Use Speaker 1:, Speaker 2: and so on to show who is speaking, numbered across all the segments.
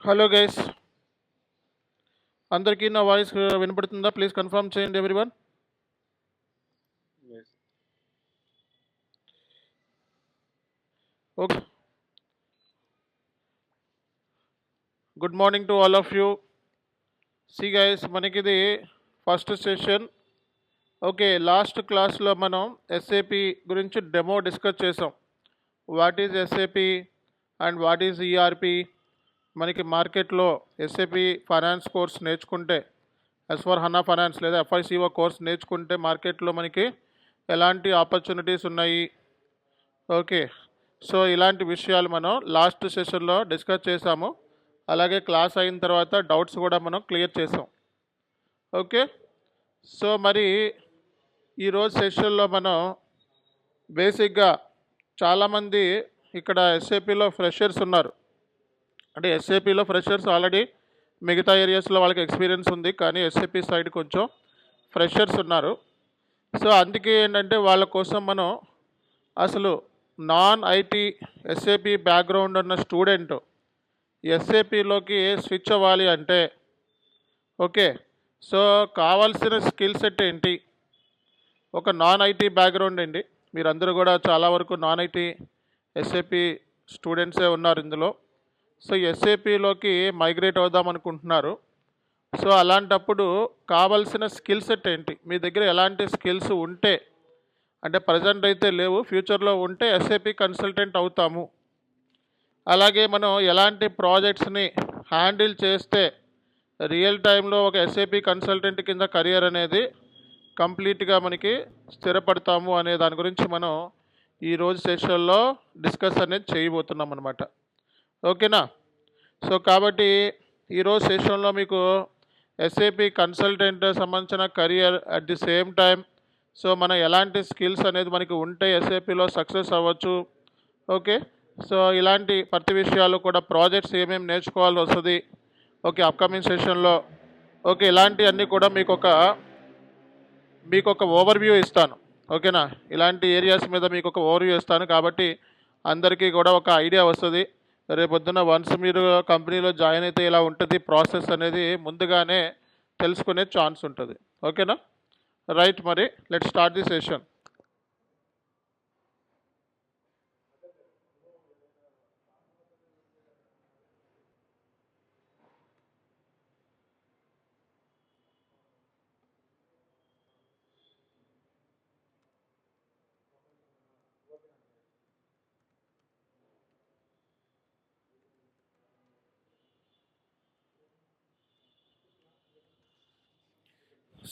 Speaker 1: Hello guys, అందరికీ నా voice వినపడుతుందా? ప్లీజ్ కన్ఫర్మ్ చేయండి everyone.
Speaker 2: Yes.
Speaker 1: Okay, good morning to all of you. See guys, మనకిది first session. Okay, last క్లాస్లో మనం ఎస్ఏపి గురించి డెమో డిస్కస్ చేసాం. What is SAP and what is ERP. మనకి మార్కెట్లో ఎస్ఏపి ఫైనాన్స్ కోర్స్ నేర్చుకుంటే, ఎస్4 హనా ఫైనాన్స్ లేదా FICO course నేర్చుకుంటే మార్కెట్లో మనకి ఎలాంటి ఆపర్చునిటీస్ ఉన్నాయి. ఓకే, సో ఇలాంటి విషయాలు మనం లాస్ట్ సెషన్లో డిస్కస్ చేసాము. అలాగే క్లాస్ అయిన తర్వాత డౌట్స్ కూడా మనం క్లియర్ చేసాం. ఓకే, సో మరి ఈరోజు సెషన్లో మనం బేసిక్గా చాలామంది ఇక్కడ ఎస్ఏపిలో ఫ్రెషర్స్ ఉన్నారు. అంటే ఎస్ఏపిలో ఫ్రెషర్స్ ఆల్రెడీ మిగతా ఏరియాస్లో వాళ్ళకి ఎక్స్పీరియన్స్ ఉంది, కానీ ఎస్ఏపి సైడ్ కొంచెం ఫ్రెషర్స్ ఉన్నారు. సో అందుకే ఏంటంటే వాళ్ళ కోసం మనం అసలు నాన్ ఐటీ ఎస్ఏపి బ్యాక్గ్రౌండ్ ఉన్న స్టూడెంట్ ఎస్ఏపిలోకి స్విచ్ అవ్వాలి అంటే, ఓకే, సో కావాల్సిన స్కిల్ సెట్ ఏంటి. ఒక నాన్ ఐటీ బ్యాక్గ్రౌండ్ అండి, మీరందరూ కూడా చాలా వరకు నాన్ ఐటీ ఎస్ఏపి స్టూడెంట్సే ఉన్నారు ఇందులో. సో ఎస్ఏపిలోకి మైగ్రేట్ అవుదాం అనుకుంటున్నారు. సో అలాంటప్పుడు కావాల్సిన స్కిల్ సెట్ ఏంటి, మీ దగ్గర ఎలాంటి స్కిల్స్ ఉంటే, అంటే ప్రజెంట్ అయితే లేవు, ఫ్యూచర్లో ఉంటే ఎస్ఏపి కన్సల్టెంట్ అవుతాము. అలాగే మనం ఎలాంటి ప్రాజెక్ట్స్ని హ్యాండిల్ చేస్తే రియల్ టైంలో ఒక ఎస్ఏపి కన్సల్టెంట్ కింద కెరియర్ అనేది కంప్లీట్గా మనకి స్థిరపడతాము అనే దాని గురించి మనం ఈరోజు సెషన్లో డిస్కస్ అనేది చేయబోతున్నాం అనమాట. ఓకేనా? సో కాబట్టి ఈరోజు సెషన్లో మీకు ఎస్ఏపి కన్సల్టెంట్ సంబంధించిన career at the same time, so మనం ఎలాంటి స్కిల్స్ అనేది మనకి ఉంటే ఎస్ఏపిలో సక్సెస్ అవ్వచ్చు. ఓకే, సో ఇలాంటి ప్రతి విషయాలు కూడా ప్రాజెక్ట్స్ ఏమేమి నేర్చుకోవాల్సి వస్తుంది ఓకే అప్కమింగ్ సెషన్లో. ఓకే, ఇలాంటివన్నీ కూడా మీకు ఒక ఓవర్వ్యూ ఇస్తాను. ఓకేనా? ఇలాంటి ఏరియాస్ మీద మీకు ఒక ఓవర్వ్యూ ఇస్తాను, కాబట్టి అందరికీ కూడా ఒక ఐడియా వస్తుంది. రేపొద్దున వన్స్ మీరు కంపెనీలో జాయిన్ అయితే ఇలా ఉంటుంది ప్రాసెస్ అనేది ముందుగానే తెలుసుకునే ఛాన్స్ ఉంటుంది. ఓకేనా? రైట్, మరి let start the session.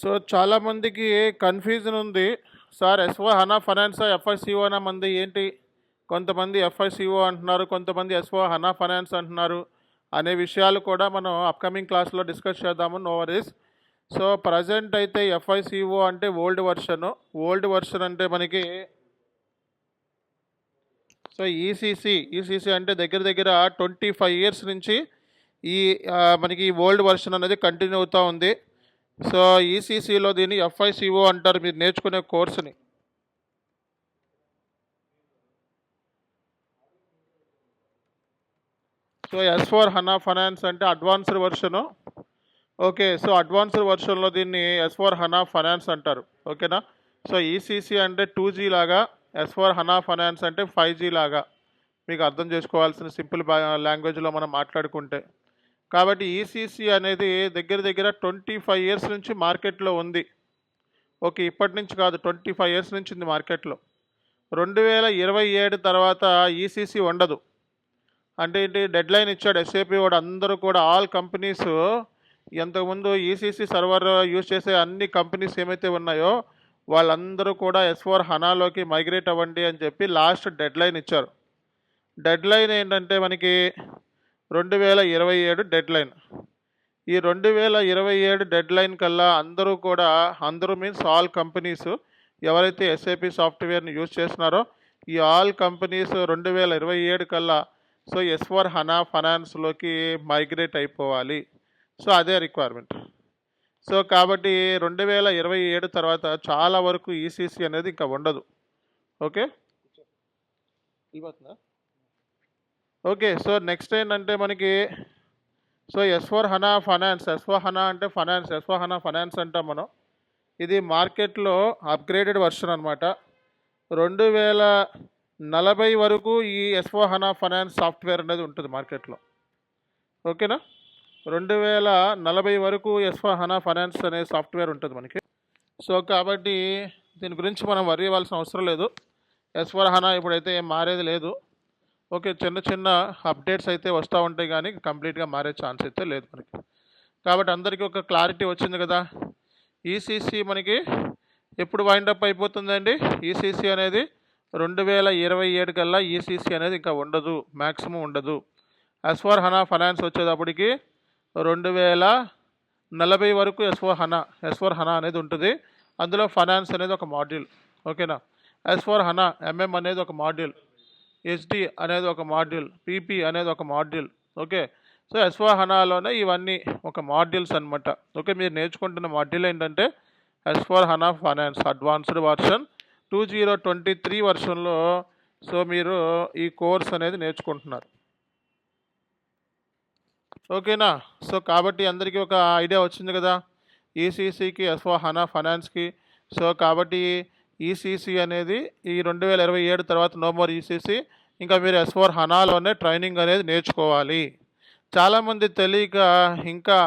Speaker 1: So చాలామందికి కన్ఫ్యూజన్ ఉంది, సార్ ఎస్4 హనా ఫైనాన్స్ ఎఫ్ఐసిఓ అన్న మంది ఏంటి, కొంతమంది ఎఫ్ఐసిఓ అంటున్నారు, కొంతమంది ఎస్4 హనా ఫైనాన్స్ అంటున్నారు అనే విషయాలు కూడా మనం అప్కమింగ్ క్లాస్లో డిస్కస్ చేద్దాము. No worries. సో ప్రజెంట్ అయితే ఎఫ్ఐసిఓ అంటే ఓల్డ్ వర్షన్ అంటే మనకి సో ఈసీసీ అంటే దగ్గర దగ్గర 25 ఇయర్స్ నుంచి ఈ మనకి ఓల్డ్ వర్షన్ అనేది కంటిన్యూ అవుతూ ఉంది. సో ఈసీసీలో దీన్ని ఎఫ్ఐసిఓ అంటారు మీరు నేర్చుకునే కోర్సుని. సో ఎస్4 హనా ఫైనాన్స్ అంటే అడ్వాన్స్డ్ వర్షను. ఓకే, సో అడ్వాన్స్డ్ వర్షన్లో దీన్ని ఎస్4 హనా ఫైనాన్స్ అంటారు. ఓకేనా? సో ఈసీసీ అంటే 2G లాగా, ఎస్4 హనా ఫైనాన్స్ అంటే 5G లాగా, మీకు అర్థం చేసుకోవాల్సిన సింపుల్ లాంగ్వేజ్లో మనం మాట్లాడుకుంటే. కాబట్టి ఈసీసీ అనేది దగ్గర దగ్గర 25 ఇయర్స్ నుంచి మార్కెట్లో ఉంది. ఓకే, ఇప్పటి నుంచి కాదు, 25 ఇయర్స్ నుంచి ఉంది మార్కెట్లో. 2027 తర్వాత ఈసీసీ ఉండదు. అంటే ఏంటి, డెడ్ లైన్ ఇచ్చాడు ఎస్ఏపి వాడు. అందరూ కూడా ఆల్ కంపెనీస్ ఇంతకుముందు ఈసీసీ సర్వర్ యూజ్ చేసే అన్ని కంపెనీస్ ఏమైతే ఉన్నాయో వాళ్ళందరూ కూడా ఎస్4 హనాలోకి మైగ్రేట్ అవ్వండి అని చెప్పి లాస్ట్ డెడ్ లైన్ ఇచ్చారు. డెడ్ లైన్ ఏంటంటే మనకి 2027 డెడ్ లైన్. ఈ 2027 డెడ్ లైన్ కల్లా అందరూ మీన్స్ ఆల్ కంపెనీస్ ఎవరైతే ఎస్ఏపి సాఫ్ట్వేర్ని యూజ్ చేస్తున్నారో ఈ ఆల్ కంపెనీస్ 2027 కల్లా సో ఎస్4 హనా ఫైనాన్స్లోకి మైగ్రేట్ అయిపోవాలి. సో అదే రిక్వైర్మెంట్. సో కాబట్టి 2027 తర్వాత చాలా వరకు ఈసీసీ అనేది ఇంకా ఉండదు. ఓకే, ఓకే, సో నెక్స్ట్ ఏంటంటే మనకి సో ఎస్4 హనా ఫైనాన్స్, ఎస్4 హనా అంటే ఫైనాన్స్, ఎస్4 హనా ఫైనాన్స్ అంటాం మనం. ఇది మార్కెట్లో అప్గ్రేడెడ్ వర్షన్ అనమాట. 2040 వరకు ఈ ఎస్4 హనా ఫైనాన్స్ సాఫ్ట్వేర్ అనేది ఉంటుంది మార్కెట్లో. ఓకేనా? 2040 వరకు ఎస్4 హనా ఫైనాన్స్ అనే సాఫ్ట్వేర్ ఉంటుంది మనకి. సో కాబట్టి దీని గురించి మనం వర్రీ అవ్వాల్సిన అవసరం లేదు. ఎస్4 హనా ఇప్పుడైతే ఏం మారేది లేదు. ఓకే, చిన్న చిన్న అప్డేట్స్ అయితే వస్తూ ఉంటాయి కానీ కంప్లీట్గా మారే ఛాన్స్ అయితే లేదు మనకి. కాబట్టి అందరికీ ఒక క్లారిటీ వచ్చింది కదా. ఈసీసీ మనకి ఎప్పుడు వైండప్ అయిపోతుందండి? ఈసీసీ అనేది 2027 కల్లా ఈసీసీ అనేది ఇంకా ఉండదు, మ్యాక్సిమం ఉండదు. ఎస్4 హనా ఫైనాన్స్ వచ్చేటప్పటికి 2040 వరకు ఎస్4 హనా అనేది ఉంటుంది. అందులో ఫైనాన్స్ అనేది ఒక మాడ్యూల్. ఓకేనా? ఎస్4 హనా ఎంఎం అనేది ఒక మాడ్యూల్, హెచ్డి అనేది ఒక మాడ్యూల్, పీపీ అనేది ఒక మాడ్యూల్. ఓకే, సో ఎస్4 హనాలోనే ఇవన్నీ ఒక మాడ్యూల్స్ అనమాట. ఓకే, మీరు నేర్చుకుంటున్న మాడ్యూల్ ఏంటంటే S4 HANA finance advanced version 2023 వర్షన్లో. సో మీరు ఈ కోర్స్ అనేది నేర్చుకుంటున్నారు. ఓకేనా? సో కాబట్టి అందరికీ ఒక ఐడియా వచ్చింది కదా ఈసీసీకి, ఎస్4 హనా ఫైనాన్స్కి. సో కాబట్టి ఈసీసీ అనేది ఈ 2027 తర్వాత నో మోర్ ఈసీసీ, ఇంకా మీరు ఎస్4 హనాలోనే ట్రైనింగ్ అనేది నేర్చుకోవాలి. చాలామంది తెలియక ఇంకా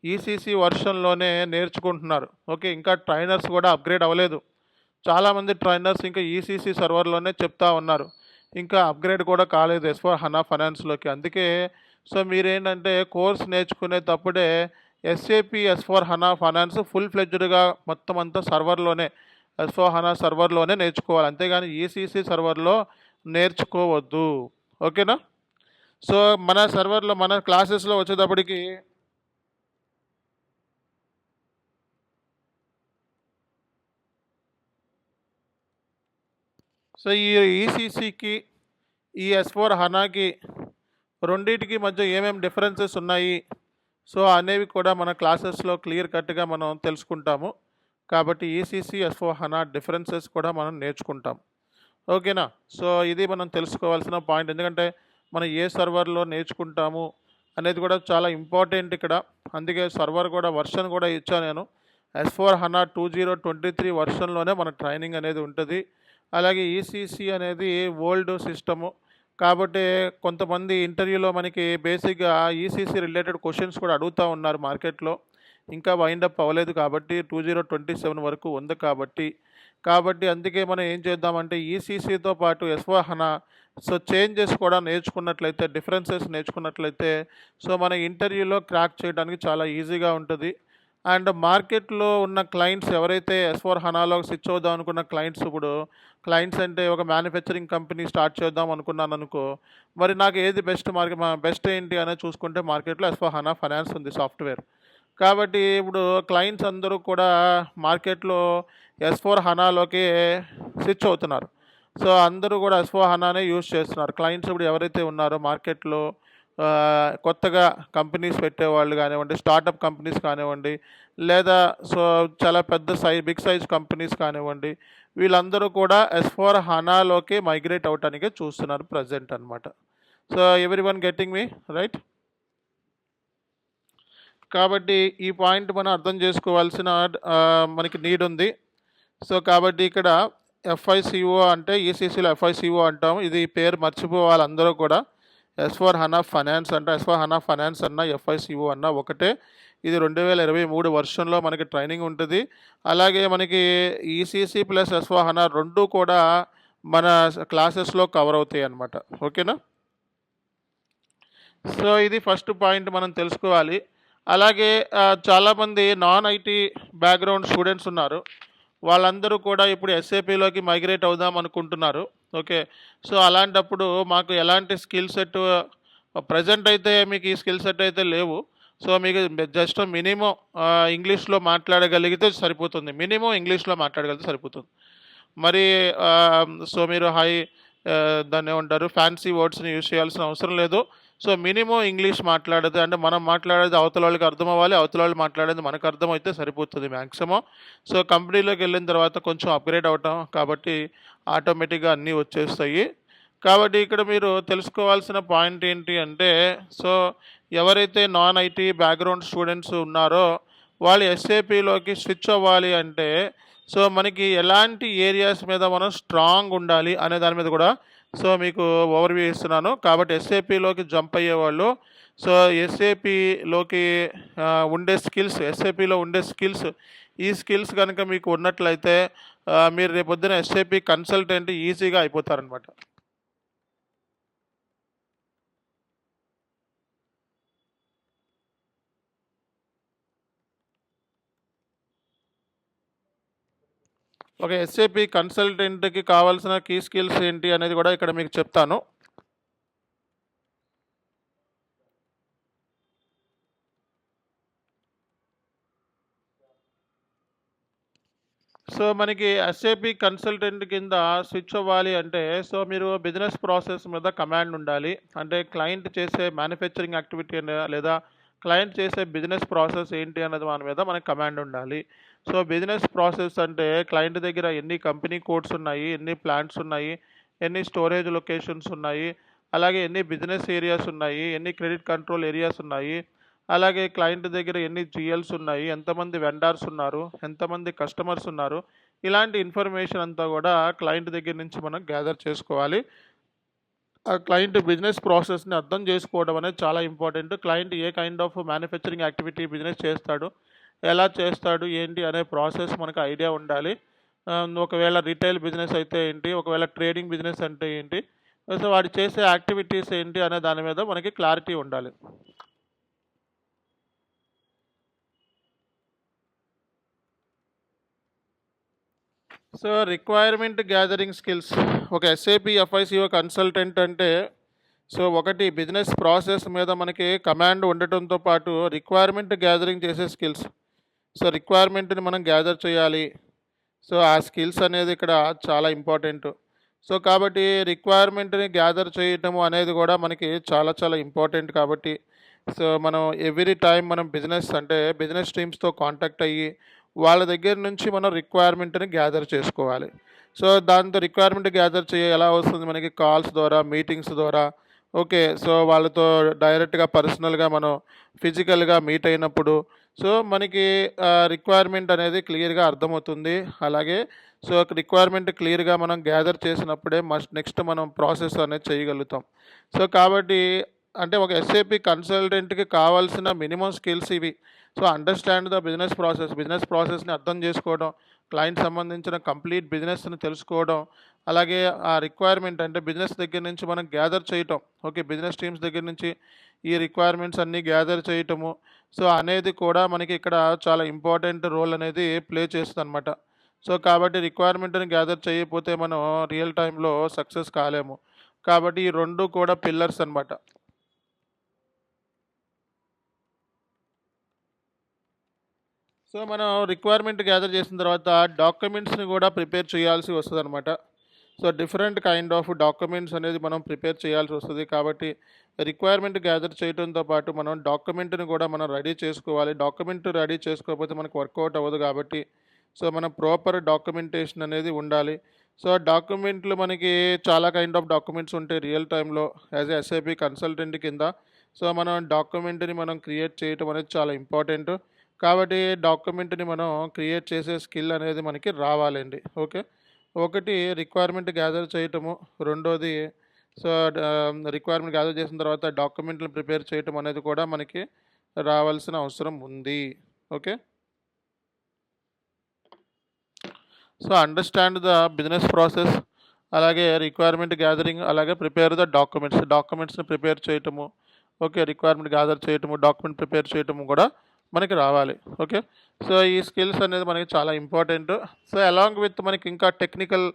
Speaker 1: ఈసీసీ వర్షన్లోనే నేర్చుకుంటున్నారు. ఓకే, ఇంకా ట్రైనర్స్ కూడా అప్గ్రేడ్ అవ్వలేదు. చాలామంది ట్రైనర్స్ ఇంకా ఈసీసీ సర్వర్లోనే చెప్తా ఉన్నారు, ఇంకా అప్గ్రేడ్ కూడా కాలేదు ఎస్4 హనా ఫైనాన్స్లోకి. అందుకే సో మీరేంటంటే కోర్స్ నేర్చుకునేటప్పుడే SAP S4 HANA finance full ఫ్లెడ్జ్డ్గా మొత్తం అంతా సర్వర్లోనే, ఎస్4 హనా సర్వర్లోనే నేర్చుకోవాలి, అంతేగాని ఈసీసీ సర్వర్లో నేర్చుకోవద్దు. ఓకేనా? సో మన సర్వర్లో మన క్లాసెస్లో వచ్చేటప్పటికి సో ఈ ఈసీసీకి ఈ ఎస్4 హనాకి రెండింటికి మధ్య ఏమేమి డిఫరెన్సెస్ ఉన్నాయి సో అనేవి కూడా మన క్లాసెస్లో క్లియర్ కట్గా మనం తెలుసుకుంటాము. కాబట్టి ఈసీసీ ఎస్4 హనా డిఫరెన్సెస్ కూడా మనం నేర్చుకుంటాం. ఓకేనా? సో ఇది మనం తెలుసుకోవాల్సిన పాయింట్, ఎందుకంటే మనం ఏ సర్వర్లో నేర్చుకుంటాము అనేది కూడా చాలా ఇంపార్టెంట్ ఇక్కడ. అందుకే సర్వర్ కూడా వర్షన్ కూడా ఇచ్చాను నేను. ఎస్4 హనా 2023 వర్షన్లోనే మన ట్రైనింగ్ అనేది ఉంటుంది. అలాగే ఈసీసీ అనేది ఓల్డ్ సిస్టము కాబట్టి కొంతమంది ఇంటర్వ్యూలో మనకి బేసిక్గా ఈసీసీ రిలేటెడ్ క్వశ్చన్స్ కూడా అడుగుతూ ఉన్నారు మార్కెట్లో. ఇంకా వైండప్ అవ్వలేదు కాబట్టి 2027 వరకు ఉంది కాబట్టి అందుకే మనం ఏం చేద్దామంటే ఈసీసీతో పాటు ఎస్4 హనా సో చేంజెస్ కూడా నేర్చుకున్నట్లయితే, డిఫరెన్సెస్ నేర్చుకున్నట్లయితే సో మన ఇంటర్వ్యూలో క్రాక్ చేయడానికి చాలా ఈజీగా ఉంటుంది. అండ్ మార్కెట్లో ఉన్న క్లయింట్స్ ఎవరైతే ఎస్4 హనాలో స్విచ్ అవుదాం అనుకున్న క్లయింట్స్, ఇప్పుడు క్లయింట్స్ అంటే ఒక మ్యానుఫ్యాక్చరింగ్ కంపెనీ స్టార్ట్ చేద్దాం అనుకున్నాను అనుకో, మరి నాకు ఏది బెస్ట్ ఏంటి అనేది చూసుకుంటే మార్కెట్లో ఎస్4 హనా ఫైనాన్స్ ఉంది సాఫ్ట్వేర్. కాబట్టి ఇప్పుడు క్లయింట్స్ అందరూ కూడా మార్కెట్లో ఎస్4 హనాలోకి స్విచ్ అవుతున్నారు. సో అందరూ కూడా ఎస్4 హనానే యూజ్ చేస్తున్నారు. క్లయింట్స్ ఇప్పుడు ఎవరైతే ఉన్నారో మార్కెట్లో కొత్తగా కంపెనీస్ పెట్టేవాళ్ళు కానివ్వండి, స్టార్టప్ కంపెనీస్ కానివ్వండి, లేదా సో చాలా బిగ్ సైజ్ కంపెనీస్ కానివ్వండి, వీళ్ళందరూ కూడా ఎస్4 హనాలోకి మైగ్రేట్ అవటానికే చూస్తున్నారు ప్రజెంట్ అనమాట. సో ఎవ్రీవన్ గెట్టింగ్ మీ రైట్? కాబట్టి ఈ పాయింట్ మనం అర్థం చేసుకోవాల్సిన మనకి నీడ్ ఉంది. సో కాబట్టి ఇక్కడ ఎఫ్ఐసిఓ అంటే ఈసీసీలో ఎఫ్ఐసిఓ అంటాము. ఇది పేరు మర్చిపోవాలి అందరూ కూడా. ఎస్4 హనా ఫైనాన్స్ అంటే ఎస్4 హనా ఫైనాన్స్ అన్న ఎఫ్ఐసిఓ అన్న ఒకటే. ఇది 2023 వర్షన్లో మనకి ట్రైనింగ్ ఉంటుంది. అలాగే మనకి ఈసీసీ ప్లస్ ఎస్4 హనా రెండు కూడా మన క్లాసెస్లో కవర్ అవుతాయి అన్నమాట. ఓకేనా? సో ఇది ఫస్ట్ పాయింట్ మనం తెలుసుకోవాలి. అలాగే చాలామంది నాన్ ఐటీ బ్యాక్గ్రౌండ్ స్టూడెంట్స్ ఉన్నారు. వాళ్ళందరూ కూడా ఇప్పుడు ఎస్ఏపీలోకి మైగ్రేట్ అవుదాం అనుకుంటున్నారు. ఓకే, సో అలాంటప్పుడు మాకు ఎలాంటి స్కిల్ సెట్ ప్రజెంట్ అయితే మీకు ఈ స్కిల్ సెట్ అయితే లేవు. సో మీకు జస్ట్ మినిమం ఇంగ్లీష్లో మాట్లాడగలిగితే సరిపోతుంది. మినిమం ఇంగ్లీష్లో మాట్లాడగలిగితే సరిపోతుంది. మరి సో మీరు దాన్ని ఏమంటారు, ఫ్యాన్సీ వర్డ్స్ని యూజ్ చేయాల్సిన అవసరం లేదు. సో మినిమం ఇంగ్లీష్ మాట్లాడేది అంటే మనం మాట్లాడేది అవతల వాళ్ళకి అర్థం అవ్వాలి, అవతల వాళ్ళు మాట్లాడేది మనకు అర్థమైతే సరిపోతుంది మ్యాక్సిమం. సో కంపెనీలోకి వెళ్ళిన తర్వాత కొంచెం అప్గ్రేడ్ అవటం కాబట్టి ఆటోమేటిక్గా అన్నీ వచ్చేస్తాయి. కాబట్టి ఇక్కడ మీరు తెలుసుకోవాల్సిన పాయింట్ ఏంటి అంటే, సో ఎవరైతే నాన్ ఐటీ బ్యాక్గ్రౌండ్ స్టూడెంట్స్ ఉన్నారో వాళ్ళు ఎస్ఏపిలోకి స్విచ్ అవ్వాలి అంటే, సో మనకి ఎలాంటి ఏరియాస్ మీద మనం స్ట్రాంగ్ ఉండాలి అనే దాని మీద కూడా సో మీకు ఓవర్వ్యూ ఇస్తున్నాను. కాబట్టి ఎస్ఏపిలోకి జంప్ అయ్యేవాళ్ళు సో ఎస్ఏపిలోకి ఎస్ఏపిలో ఉండే స్కిల్స్ ఈ స్కిల్స్ కనుక మీకు ఉన్నట్లయితే మీరు రేపొద్దున ఎస్ఏపి కన్సల్టెంట్ ఈజీగా అయిపోతారనమాట. ఒక ఎస్ఏపి కన్సల్టెంట్కి కావాల్సిన కీ స్కిల్స్ ఏంటి అనేది కూడా ఇక్కడ మీకు చెప్తాను. సో మనకి ఎస్ఏపి కన్సల్టెంట్ కింద స్విచ్ అవ్వాలి అంటే సో మీరు బిజినెస్ ప్రాసెస్ మీద కమాండ్ ఉండాలి. అంటే క్లయింట్ చేసే మ్యానుఫ్యాక్చరింగ్ యాక్టివిటీ లేదా క్లయింట్ చేసే బిజినెస్ ప్రాసెస్ ఏంటి అన్నది మన మీద మనకి కమాండ్ ఉండాలి. సో బిజినెస్ ప్రాసెస్ అంటే క్లయింట్ దగ్గర ఎన్ని కంపెనీ కోడ్స్ ఉన్నాయి, ఎన్ని ప్లాంట్స్ ఉన్నాయి, ఎన్ని స్టోరేజ్ లొకేషన్స్ ఉన్నాయి, అలాగే ఎన్ని బిజినెస్ ఏరియాస్ ఉన్నాయి, ఎన్ని క్రెడిట్ కంట్రోల్ ఏరియాస్ ఉన్నాయి, అలాగే క్లయింట్ దగ్గర ఎన్ని జిఎల్స్ ఉన్నాయి, ఎంతమంది వెండర్స్ ఉన్నారు, ఎంతమంది కస్టమర్స్ ఉన్నారు, ఇలాంటి ఇన్ఫర్మేషన్ అంతా కూడా క్లయింట్ దగ్గర నుంచి మనం గ్యాదర్ చేసుకోవాలి. ఆ క్లయింట్ బిజినెస్ ప్రాసెస్ని అర్థం చేసుకోవడం అనేది చాలా important. Client A kind of manufacturing activity business చేస్తాడు, ఎలా చేస్తాడు ఏంటి అనే ప్రాసెస్ మనకు ఐడియా ఉండాలి. ఒకవేళ రిటైల్ బిజినెస్ అయితే ఏంటి, ఒకవేళ ట్రేడింగ్ బిజినెస్ అంటే ఏంటి, సో వాడు చేసే యాక్టివిటీస్ ఏంటి అనే దాని మీద మనకి క్లారిటీ ఉండాలి. సో రిక్వైర్మెంట్ గ్యాదరింగ్ స్కిల్స్ ఒక ఎస్ఏపి ఎఫ్ఐసిఓ కన్సల్టెంట్ అంటే సో ఒకటి బిజినెస్ ప్రాసెస్ మీద మనకి కమాండ్ ఉండటంతో పాటు రిక్వైర్మెంట్ గ్యాదరింగ్ చేసే స్కిల్స్. సో రిక్వైర్మెంట్ని మనం గ్యాదర్ చేయాలి. సో ఆ స్కిల్స్ అనేది ఇక్కడ చాలా ఇంపార్టెంట్. సో కాబట్టి రిక్వైర్మెంట్ని గ్యాదర్ చేయటము అనేది కూడా మనకి చాలా చాలా ఇంపార్టెంట్. కాబట్టి సో మనం ఎవ్రీ టైం మనం బిజినెస్ టీమ్స్తో కాంటాక్ట్ అయ్యి వాళ్ళ దగ్గర నుంచి మనం రిక్వైర్మెంట్ని గ్యాదర్ చేసుకోవాలి. సో దాంతో రిక్వైర్మెంట్ గ్యాదర్ ఎలా వస్తుంది మనకి కాల్స్ ద్వారా, మీటింగ్స్ ద్వారా. ఓకే, సో వాళ్ళతో డైరెక్ట్గా పర్సనల్గా మనం ఫిజికల్గా మీట్ అయినప్పుడు సో మనకి రిక్వైర్మెంట్ అనేది క్లియర్గా అర్థమవుతుంది. అలాగే సో రిక్వైర్మెంట్ క్లియర్గా మనం గ్యాదర్ చేసినప్పుడే నెక్స్ట్ మనం ప్రాసెస్ అనేది చేయగలుగుతాం. సో కాబట్టి అంటే ఒక ఎస్ఏపి కన్సల్టెంట్కి కావాల్సిన మినిమం స్కిల్స్ ఇవి. సో అండర్స్టాండ్ ద బిజినెస్ ప్రాసెస్ని అర్థం చేసుకోవడం, క్లయింట్ సంబంధించిన కంప్లీట్ బిజినెస్ని తెలుసుకోవడం, అలాగే ఆ రిక్వైర్మెంట్ అంటే బిజినెస్ దగ్గర నుంచి మనం గ్యాదర్ చేయటం. ఓకే, బిజినెస్ టీమ్స్ దగ్గర నుంచి ఈ రిక్వైర్మెంట్స్ అన్నీ గ్యాదర్ చేయటము సో అనేది కూడా మనకి ఇక్కడ చాలా ఇంపార్టెంట్ రోల్ అనేది ప్లే చేస్తుంది అనమాట. సో కాబట్టి రిక్వైర్మెంట్ని గ్యాదర్ చేయకపోతే మనం రియల్ టైంలో సక్సెస్ కాలేము. కాబట్టి ఈ రెండు కూడా పిల్లర్స్ అనమాట. సో మనం రిక్వైర్మెంట్ గ్యాదర్ చేసిన తర్వాత డాక్యుమెంట్స్ని కూడా ప్రిపేర్ చేయాల్సి వస్తుంది అనమాట. So different kind of documents అనేది మనం ప్రిపేర్ చేయాల్సి వస్తుంది. కాబట్టి రిక్వైర్మెంట్ గ్యాదర్ చేయడంతో పాటు మనం డాక్యుమెంట్ని కూడా మనం రెడీ చేసుకోవాలి. డాక్యుమెంట్ రెడీ చేసుకోకపోతే మనకు వర్కౌట్ అవ్వదు. కాబట్టి సో మనం ప్రాపర్ డాక్యుమెంటేషన్ అనేది ఉండాలి. సో డాక్యుమెంట్లు మనకి చాలా కైండ్ ఆఫ్ డాక్యుమెంట్స్ ఉంటాయి రియల్ టైంలో యాజ్ ఎస్ఐపి కన్సల్టెంట్ కింద. సో మనం డాక్యుమెంట్ని మనం క్రియేట్ చేయటం అనేది చాలా ఇంపార్టెంట్. కాబట్టి డాక్యుమెంట్ని మనం క్రియేట్ చేసే స్కిల్ అనేది మనకి రావాలండి. ఓకే, ఒకటి రిక్వైర్మెంట్ గ్యాదర్ చేయటము, రెండోది సో రిక్వైర్మెంట్ గ్యాదర్ చేసిన తర్వాత డాక్యుమెంట్ని ప్రిపేర్ చేయటం అనేది కూడా మనకి రావాల్సిన అవసరం ఉంది. Okay, so understand the business process, అలాగే రిక్వైర్మెంట్ గ్యాదరింగ్, అలాగే ప్రిపేర్ ద డాక్యుమెంట్స్ని ప్రిపేర్ చేయటము. ఓకే, రిక్వైర్మెంట్ గ్యాదర్ చేయటము, డాక్యుమెంట్ ప్రిపేర్ చేయటము కూడా మనకి రావాలి. ఓకే, సో ఈ స్కిల్స్ అనేది మనకి చాలా ఇంపార్టెంట్. సో అలాంగ్ విత్ మనకి ఇంకా టెక్నికల్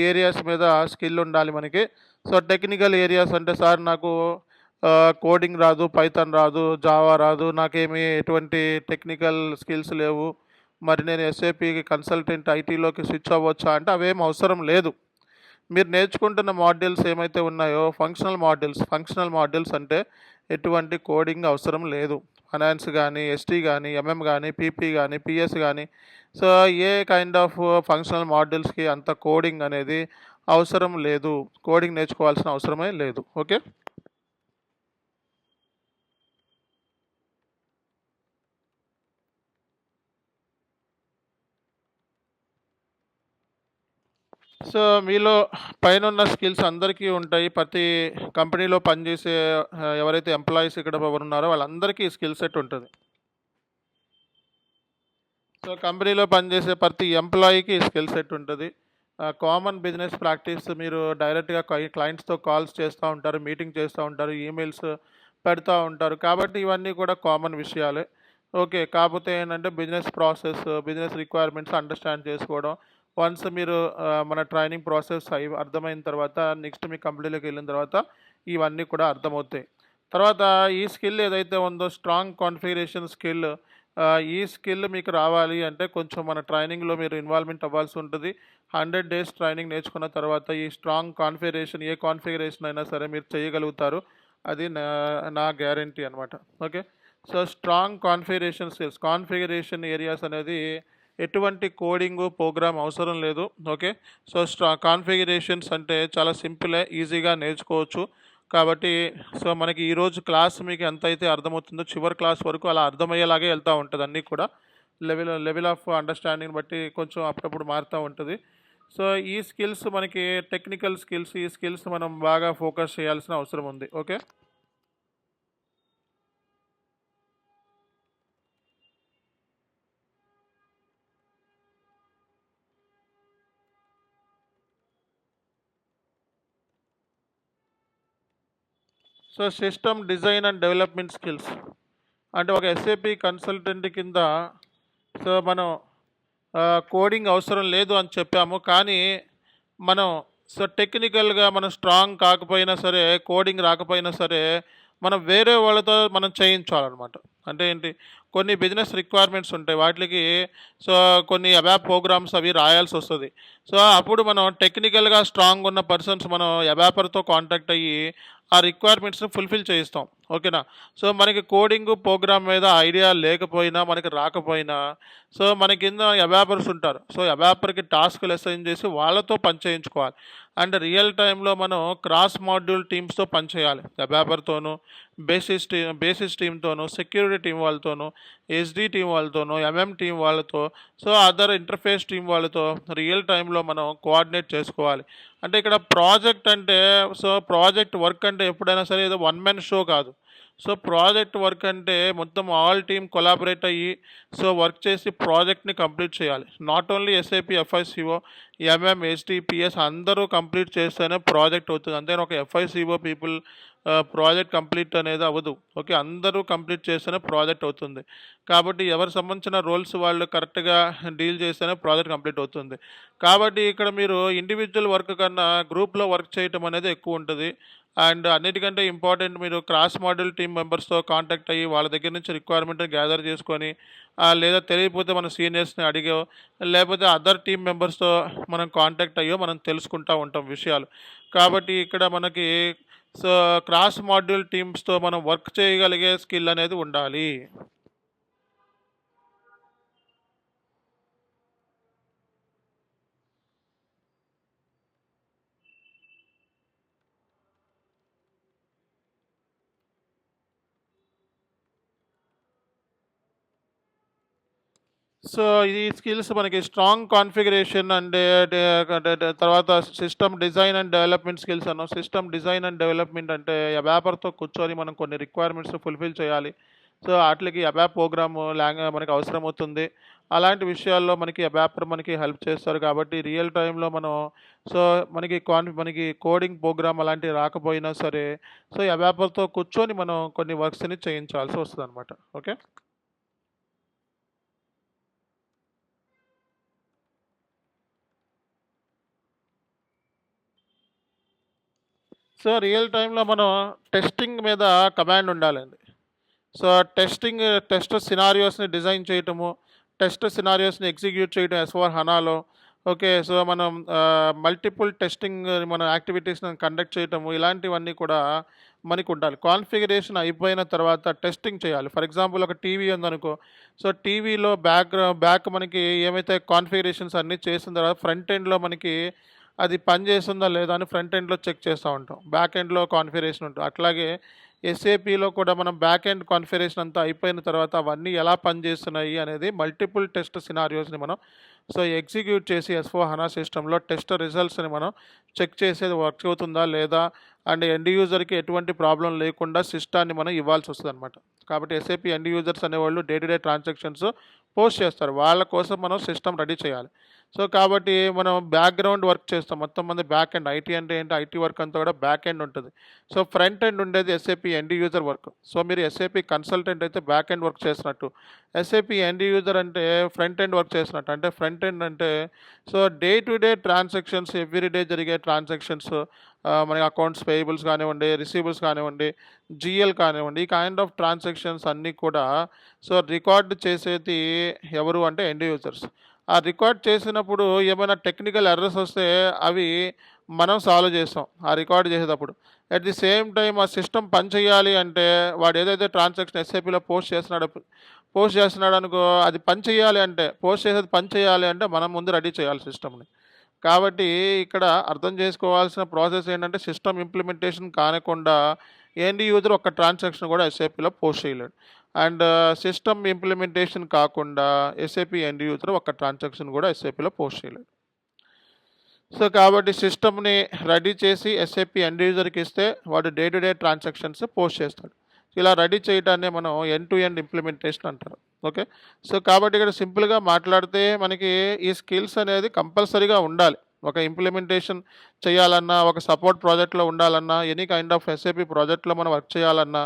Speaker 1: ఏరియాస్ మీద స్కిల్ ఉండాలి మనకి. సో టెక్నికల్ ఏరియాస్ అంటే సార్ నాకు కోడింగ్ రాదు, పైథాన్ రాదు, జావా రాదు, నాకేమి ఎటువంటి టెక్నికల్ స్కిల్స్ లేవు, మరి నేను ఎస్ఏపి కన్సల్టెంట్ ఐటీలోకి స్విచ్ అవ్వచ్చా అంటే అవేం అవసరం లేదు. మీరు నేర్చుకుంటున్న మాడ్యూల్స్ ఏమైతే ఉన్నాయో ఫంక్షనల్ మాడ్యూల్స్ అంటే ఎటువంటి కోడింగ్ అవసరం లేదు. ఫైనాన్స్ కానీ, ఎస్టీ కానీ, ఎంఎం కానీ, పీపీ కానీ, పిఎస్ కానీ, so a kind of functional మాడ్యూల్స్కి అంత కోడింగ్ అనేది అవసరం లేదు, కోడింగ్ నేర్చుకోవాల్సిన అవసరమే లేదు. ఓకే. సో మీలో పైనున్న స్కిల్స్ అందరికీ ఉంటాయి. ప్రతి కంపెనీలో పనిచేసే ఎవరైతే ఎంప్లాయీస్ ఇక్కడ ఉన్నారో వాళ్ళందరికీ ఈ స్కిల్ సెట్ ఉంటుంది. సో కంపెనీలో పనిచేసే ప్రతి ఎంప్లాయీకి ఈ స్కిల్ సెట్ ఉంటుంది. కామన్ బిజినెస్ ప్రాక్టీస్ మీరు డైరెక్ట్గా క్లయింట్స్తో కాల్స్ చేస్తూ ఉంటారు, మీటింగ్ చేస్తూ ఉంటారు, ఈమెయిల్స్ పెడతా ఉంటారు. కాబట్టి ఇవన్నీ కూడా కామన్ విషయాలే. ఓకే. కాకపోతే ఏంటంటే business process, business requirements understand చేసుకోవడం. వన్స్ మీరు మన ట్రైనింగ్ ప్రాసెస్ అర్థమైన తర్వాత నెక్స్ట్ మీ కంపెనీలోకి వెళ్ళిన తర్వాత ఇవన్నీ కూడా అర్థమవుతాయి. తర్వాత ఈ స్కిల్ ఏదైతే ఉందో స్ట్రాంగ్ కాన్ఫిగరేషన్ స్కిల్, ఈ స్కిల్ మీకు రావాలి అంటే కొంచెం మన ట్రైనింగ్లో మీరు ఇన్వాల్వ్మెంట్ అవ్వాల్సి ఉంటుంది. 100 డేస్ ట్రైనింగ్ నేర్చుకున్న తర్వాత ఈ స్ట్రాంగ్ కాన్ఫిగరేషన్ ఏ కాన్ఫిగరేషన్ అయినా సరే మీరు చేయగలుగుతారు. అది నా గ్యారంటీ అనమాట. Okay. So strong configuration skills, configuration areas అనేది ఎటువంటి కోడింగు ప్రోగ్రామ్ అవసరం లేదు. ఓకే. సో కాన్ఫిగరేషన్స్ అంటే చాలా సింపులే, ఈజీగా నేర్చుకోవచ్చు. కాబట్టి సో మనకి ఈరోజు క్లాస్ మీకు ఎంత అయితే అర్థమవుతుందో చివరి క్లాస్ వరకు అలా అర్థమయ్యేలాగే వెళ్తూ ఉంటుంది. అన్నీ కూడా లెవెల్ ఆఫ్ అండర్స్టాండింగ్ బట్టి కొంచెం అప్పుడప్పుడు మారుతూ ఉంటుంది. సో ఈ స్కిల్స్ మనకి టెక్నికల్ స్కిల్స్, ఈ స్కిల్స్ మనం బాగా ఫోకస్ చేయాల్సిన అవసరం ఉంది. Okay. So system design and development skills అంటే ఒక ఎస్ఏపి కన్సల్టెంట్ కింద సో మనం కోడింగ్ అవసరం లేదు అని చెప్పాము. కానీ మనం సో టెక్నికల్గా మనం స్ట్రాంగ్ కాకపోయినా సరే, కోడింగ్ రాకపోయినా సరే, మనం వేరే వాళ్ళతో మనం చేయించాలన్నమాట. అంటే ఏంటి, కొన్ని బిజినెస్ రిక్వైర్మెంట్స్ ఉంటాయి. వాటికి సో కొన్ని అబాప్ ప్రోగ్రామ్స్ అవి రాయాల్సి వస్తుంది. సో అప్పుడు మనం టెక్నికల్గా స్ట్రాంగ్ ఉన్న పర్సన్స్ మనం అబాపర్తో కాంటాక్ట్ అయ్యి ఆ రిక్వైర్మెంట్స్ని ఫుల్ఫిల్ చేయిస్తాం. ఓకేనా. సో మనకి కోడింగ్ ప్రోగ్రామ్ మీద ఐడియా లేకపోయినా, మనకి రాకపోయినా, సో మన కింద అబాపర్స్ ఉంటారు. సో అబాపర్కి టాస్క్లు అసైన్ చేసి వాళ్ళతో పని చేయించుకోవాలి. అండ్ రియల్ టైంలో మనం క్రాస్ మాడ్యూల్ టీమ్స్తో పనిచేయాలి. అబాపర్తోనూ, బేసిస్ టీమ్తోనూ, సెక్యూరిటీ టీం వాళ్ళతోనూ, ఎస్డి టీం వాళ్ళతోనూ, ఎంఎం టీం వాళ్ళతో, సో అదర్ ఇంటర్ఫేస్ టీం వాళ్ళతో రియల్ టైంలో మనం కోఆర్డినేట్ చేసుకోవాలి. అంటే ఇక్కడ ప్రాజెక్ట్ అంటే సో ప్రాజెక్ట్ వర్క్ అంటే ఎప్పుడైనా సరే ఏదో వన్ మ్యాన్ షో కాదు. సో ప్రాజెక్ట్ వర్క్ అంటే మొత్తం ఆల్ టీమ్ కొలాబరేట్ అయ్యి సో వర్క్ చేసి ప్రాజెక్ట్ని కంప్లీట్ చేయాలి. Not only SAP, FICO, MM, SD PS అందరూ కంప్లీట్ చేస్తేనే ప్రాజెక్ట్ అవుతుంది. అంతేనా ఒక ఎఫ్ఐసిఓ పీపుల్ ప్రాజెక్ట్ కంప్లీట్ అనేది అవ్వదు. ఓకే. అందరూ కంప్లీట్ చేస్తేనే ప్రాజెక్ట్ అవుతుంది. కాబట్టి ఎవరికి సంబంధించిన రోల్స్ వాళ్ళు కరెక్ట్గా డీల్ చేస్తేనే ప్రాజెక్ట్ కంప్లీట్ అవుతుంది. కాబట్టి ఇక్కడ మీరు ఇండివిజువల్ వర్క్ కన్నా గ్రూప్లో వర్క్ చేయటం అనేది ఎక్కువ ఉంటుంది. అండ్ అన్నిటికంటే ఇంపార్టెంట్ మీరు క్రాస్ మాడ్యూల్ టీమ్ మెంబర్స్తో కాంటాక్ట్ అయ్యి వాళ్ళ దగ్గర నుంచి రిక్వైర్మెంట్ని గ్యాదర్ చేసుకొని, లేదా తెలియకపోతే మన సీనియర్స్ని అడిగో, లేకపోతే అదర్ టీమ్ మెంబర్స్తో మనం కాంటాక్ట్ అయ్యో మనం తెలుసుకుంటూ ఉంటాం విషయాలు. కాబట్టి ఇక్కడ మనకి సో క్రాస్ మాడ్యూల్ టీమ్స్తో మనం వర్క్ చేయగలిగే స్కిల్ అనేది ఉండాలి. సో ఈ స్కిల్స్ మనకి స్ట్రాంగ్ కాన్ఫిగరేషన్ అండ్ తర్వాత system design and development skills అన్నాం. సిస్టమ్ డిజైన్ అండ్ డెవలప్మెంట్ అంటే అబాపర్తో కూర్చొని మనం కొన్ని రిక్వైర్మెంట్స్ ఫుల్ఫిల్ చేయాలి. సో వాటికి అబాప్ ప్రోగ్రామ్ మనకి అవసరం అవుతుంది. అలాంటి విషయాల్లో మనకి అబాపర్ మనకి హెల్ప్ చేస్తారు. కాబట్టి రియల్ టైంలో మనం సో మనకి కోడింగ్ ప్రోగ్రామ్ అలాంటివి రాకపోయినా సరే, సో అబాపర్తో కూర్చొని మనం కొన్ని వర్క్స్ని చేయించాల్సి వస్తుంది అనమాట. ఓకే. సో రియల్ టైంలో మనం టెస్టింగ్ మీద కమాండ్ ఉండాలండి. సో టెస్ట్ సినారియోస్ని డిజైన్ చేయటము, టెస్ట్ సినారియోస్ని ఎగ్జిక్యూట్ చేయడం S/4 హనాలో. ఓకే. సో మనం మల్టిపుల్ టెస్టింగ్ మన యాక్టివిటీస్ని కండక్ట్ చేయటము, ఇలాంటివన్నీ కూడా మనకు ఉండాలి. కాన్ఫిగరేషన్ అయిపోయిన తర్వాత టెస్టింగ్ చేయాలి. ఫర్ ఎగ్జాంపుల్ ఒక టీవీ ఉందనుకో, సో టీవీలో బ్యాక్ మనకి ఏమైతే కాన్ఫిగరేషన్స్ అన్నీ చేసిన తర్వాత ఫ్రంట్ ఎండ్లో మనకి అది పని చేస్తుందా లేదా అని ఫ్రంట్ ఎండ్లో చెక్ చేస్తూ ఉంటాం. బ్యాక్ ఎండ్లో కాన్ఫిగరేషన్ ఉంటుంది. అట్లాగే ఎస్ఏపిలో కూడా మనం బ్యాక్ ఎండ్ కాన్ఫిగరేషన్ అంతా అయిపోయిన తర్వాత అవన్నీ ఎలా పనిచేస్తున్నాయి అనేది మల్టిపుల్ టెస్ట్ సినారియోస్ని మనం ఎగ్జిక్యూట్ చేసి S/4HANA సిస్టంలో టెస్ట్ రిజల్ట్స్ని మనం చెక్ చేసేది వర్క్ అవుతుందా లేదా అండ్ ఎండ్ యూజర్కి ఎటువంటి ప్రాబ్లం లేకుండా సిస్టాన్ని మనం ఇవ్వాల్సి వస్తుంది అనమాట. కాబట్టి ఎస్ఏపి ఎండ్ యూజర్స్ అనేవాళ్ళు day to day transactions post చేస్తారు. వాళ్ళ కోసం మనం సిస్టమ్ రెడీ చేయాలి. కాబట్టి మనం బ్యాక్గ్రౌండ్ వర్క్ చేస్తాం. మొత్తం మంది బ్యాక్ ఎండ్ ఐటీ అంటే ఏంటి, ఐటీ వర్క్ అంతా కూడా బ్యాక్ ఎండ్ ఉంటుంది. ఫ్రంట్ ఎండ్ ఉండేది ఎస్ఏపి ఎండ్ యూజర్ వర్క్. మీరు ఎస్ఏపి కన్సల్టెంట్ అయితే బ్యాక్ ఎండ్ వర్క్ చేసినట్టు, ఎస్ఏపి ఎండ్ యూజర్ అంటే ఫ్రంట్ ఎండ్ వర్క్ చేసినట్టు. అంటే ఫ్రంట్ ఎండ్ అంటే day to day transactions, every day జరిగే ట్రాన్సాక్షన్స్, మనకి అకౌంట్స్ పేయబుల్స్ కానివ్వండి, రిసీవబుల్స్ కానివ్వండి, జిఎల్ కానివ్వండి, ఈ కైండ్ ఆఫ్ ట్రాన్సాక్షన్స్ అన్నీ కూడా రికార్డ్ చేసేది ఎవరు అంటే ఎండ్ యూజర్స్. ఆ రికార్డ్ చేసినప్పుడు ఏమైనా టెక్నికల్ ఎర్రర్స్ వస్తే అవి మనం సాల్వ్ చేస్తాం ఆ రికార్డ్ చేసేటప్పుడు. అట్ ది సేమ్ టైం ఆ సిస్టమ్ పని చేయాలి అంటే వాడు ఏదైతే ట్రాన్సాక్షన్ ఎస్ఏపిలో పోస్ట్ చేస్తున్నాడు అనుకో, అది పని చేయాలి అంటే, పోస్ట్ చేసేది పని చేయాలి అంటే మనం ముందు రెడీ చేయాలి సిస్టమ్ని. కాబట్టి ఇక్కడ అర్థం చేసుకోవాల్సిన ప్రాసెస్ ఏంటంటే, సిస్టమ్ ఇంప్లిమెంటేషన్ కానకుండా ఎండ్ యూజర్ ఒక ట్రాన్సాక్షన్ కూడా ఎస్ఏపిలో పోస్ట్ చేయలేడు. అండ్ సిస్టమ్ ఇంప్లిమెంటేషన్ కాకుండా ఎస్ఏపి ఎండ్ యూజర్ ఒక ట్రాన్సాక్షన్ కూడా ఎస్ఏపిలో పోస్ట్ చేయలేడు. కాబట్టి సిస్టమ్ని రెడీ చేసి ఎస్ఏపి ఎండ్ యూజర్కి ఇస్తే వాడు day to day transactions post చేస్తాడు. ఇలా రెడీ చేయడాన్ని మనం ఎండ్ టు ఎండ్ ఇంప్లిమెంటేషన్ అంటారు. ఓకే. కాబట్టి ఇక్కడ సింపుల్గా మాట్లాడితే మనకి ఈ స్కిల్స్ అనేది కంపల్సరీగా ఉండాలి. ఒక ఇంప్లిమెంటేషన్ చేయాలన్నా, ఒక సపోర్ట్ ప్రాజెక్ట్లో ఉండాలన్నా, ఎనీ కైండ్ ఆఫ్ ఎస్ఏపి ప్రాజెక్ట్లో మనం వర్క్ చేయాలన్నా,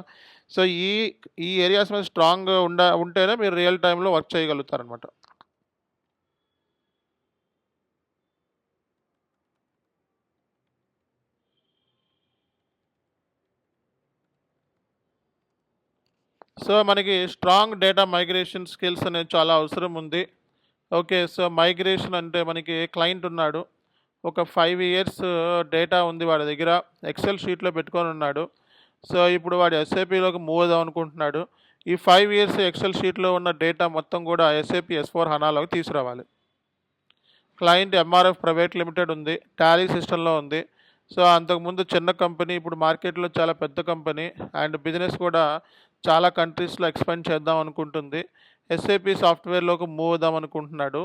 Speaker 1: ఈ ఈ ఏరియాస్ మీద స్ట్రాంగ్ ఉంటేనే మీరు రియల్ టైంలో వర్క్ చేయగలుగుతారనమాట. మనకి స్ట్రాంగ్ డేటా మైగ్రేషన్ స్కిల్స్ అనేది చాలా అవసరం ఉంది. ఓకే. మైగ్రేషన్ అంటే మనకి క్లయింట్ ఉన్నాడు, ఒక 5 years డేటా ఉంది వాడి దగ్గర, ఎక్సెల్ షీట్లో పెట్టుకొని ఉన్నాడు. ఇప్పుడు వాడు ఎస్ఏపిలోకి మూవ్ అవుదాం అనుకుంటున్నాడు. ఈ 5 years ఎక్సెల్ షీట్లో ఉన్న డేటా మొత్తం కూడా ఎస్ఏపి S/4HANAలోకి తీసుకురావాలి. క్లయింట్ ఎంఆర్ఎఫ్ ప్రైవేట్ లిమిటెడ్ ఉంది, టాలీ సిస్టంలో ఉంది. అంతకుముందు చిన్న కంపెనీ, ఇప్పుడు మార్కెట్లో చాలా పెద్ద కంపెనీ అండ్ బిజినెస్ కూడా చాలా కంట్రీస్లో ఎక్స్పాండ్ చేద్దాం అనుకుంటుంది. ఎస్ఏపి సాఫ్ట్వేర్లోకి మూవ్ అవుదాం అనుకుంటున్నాడు.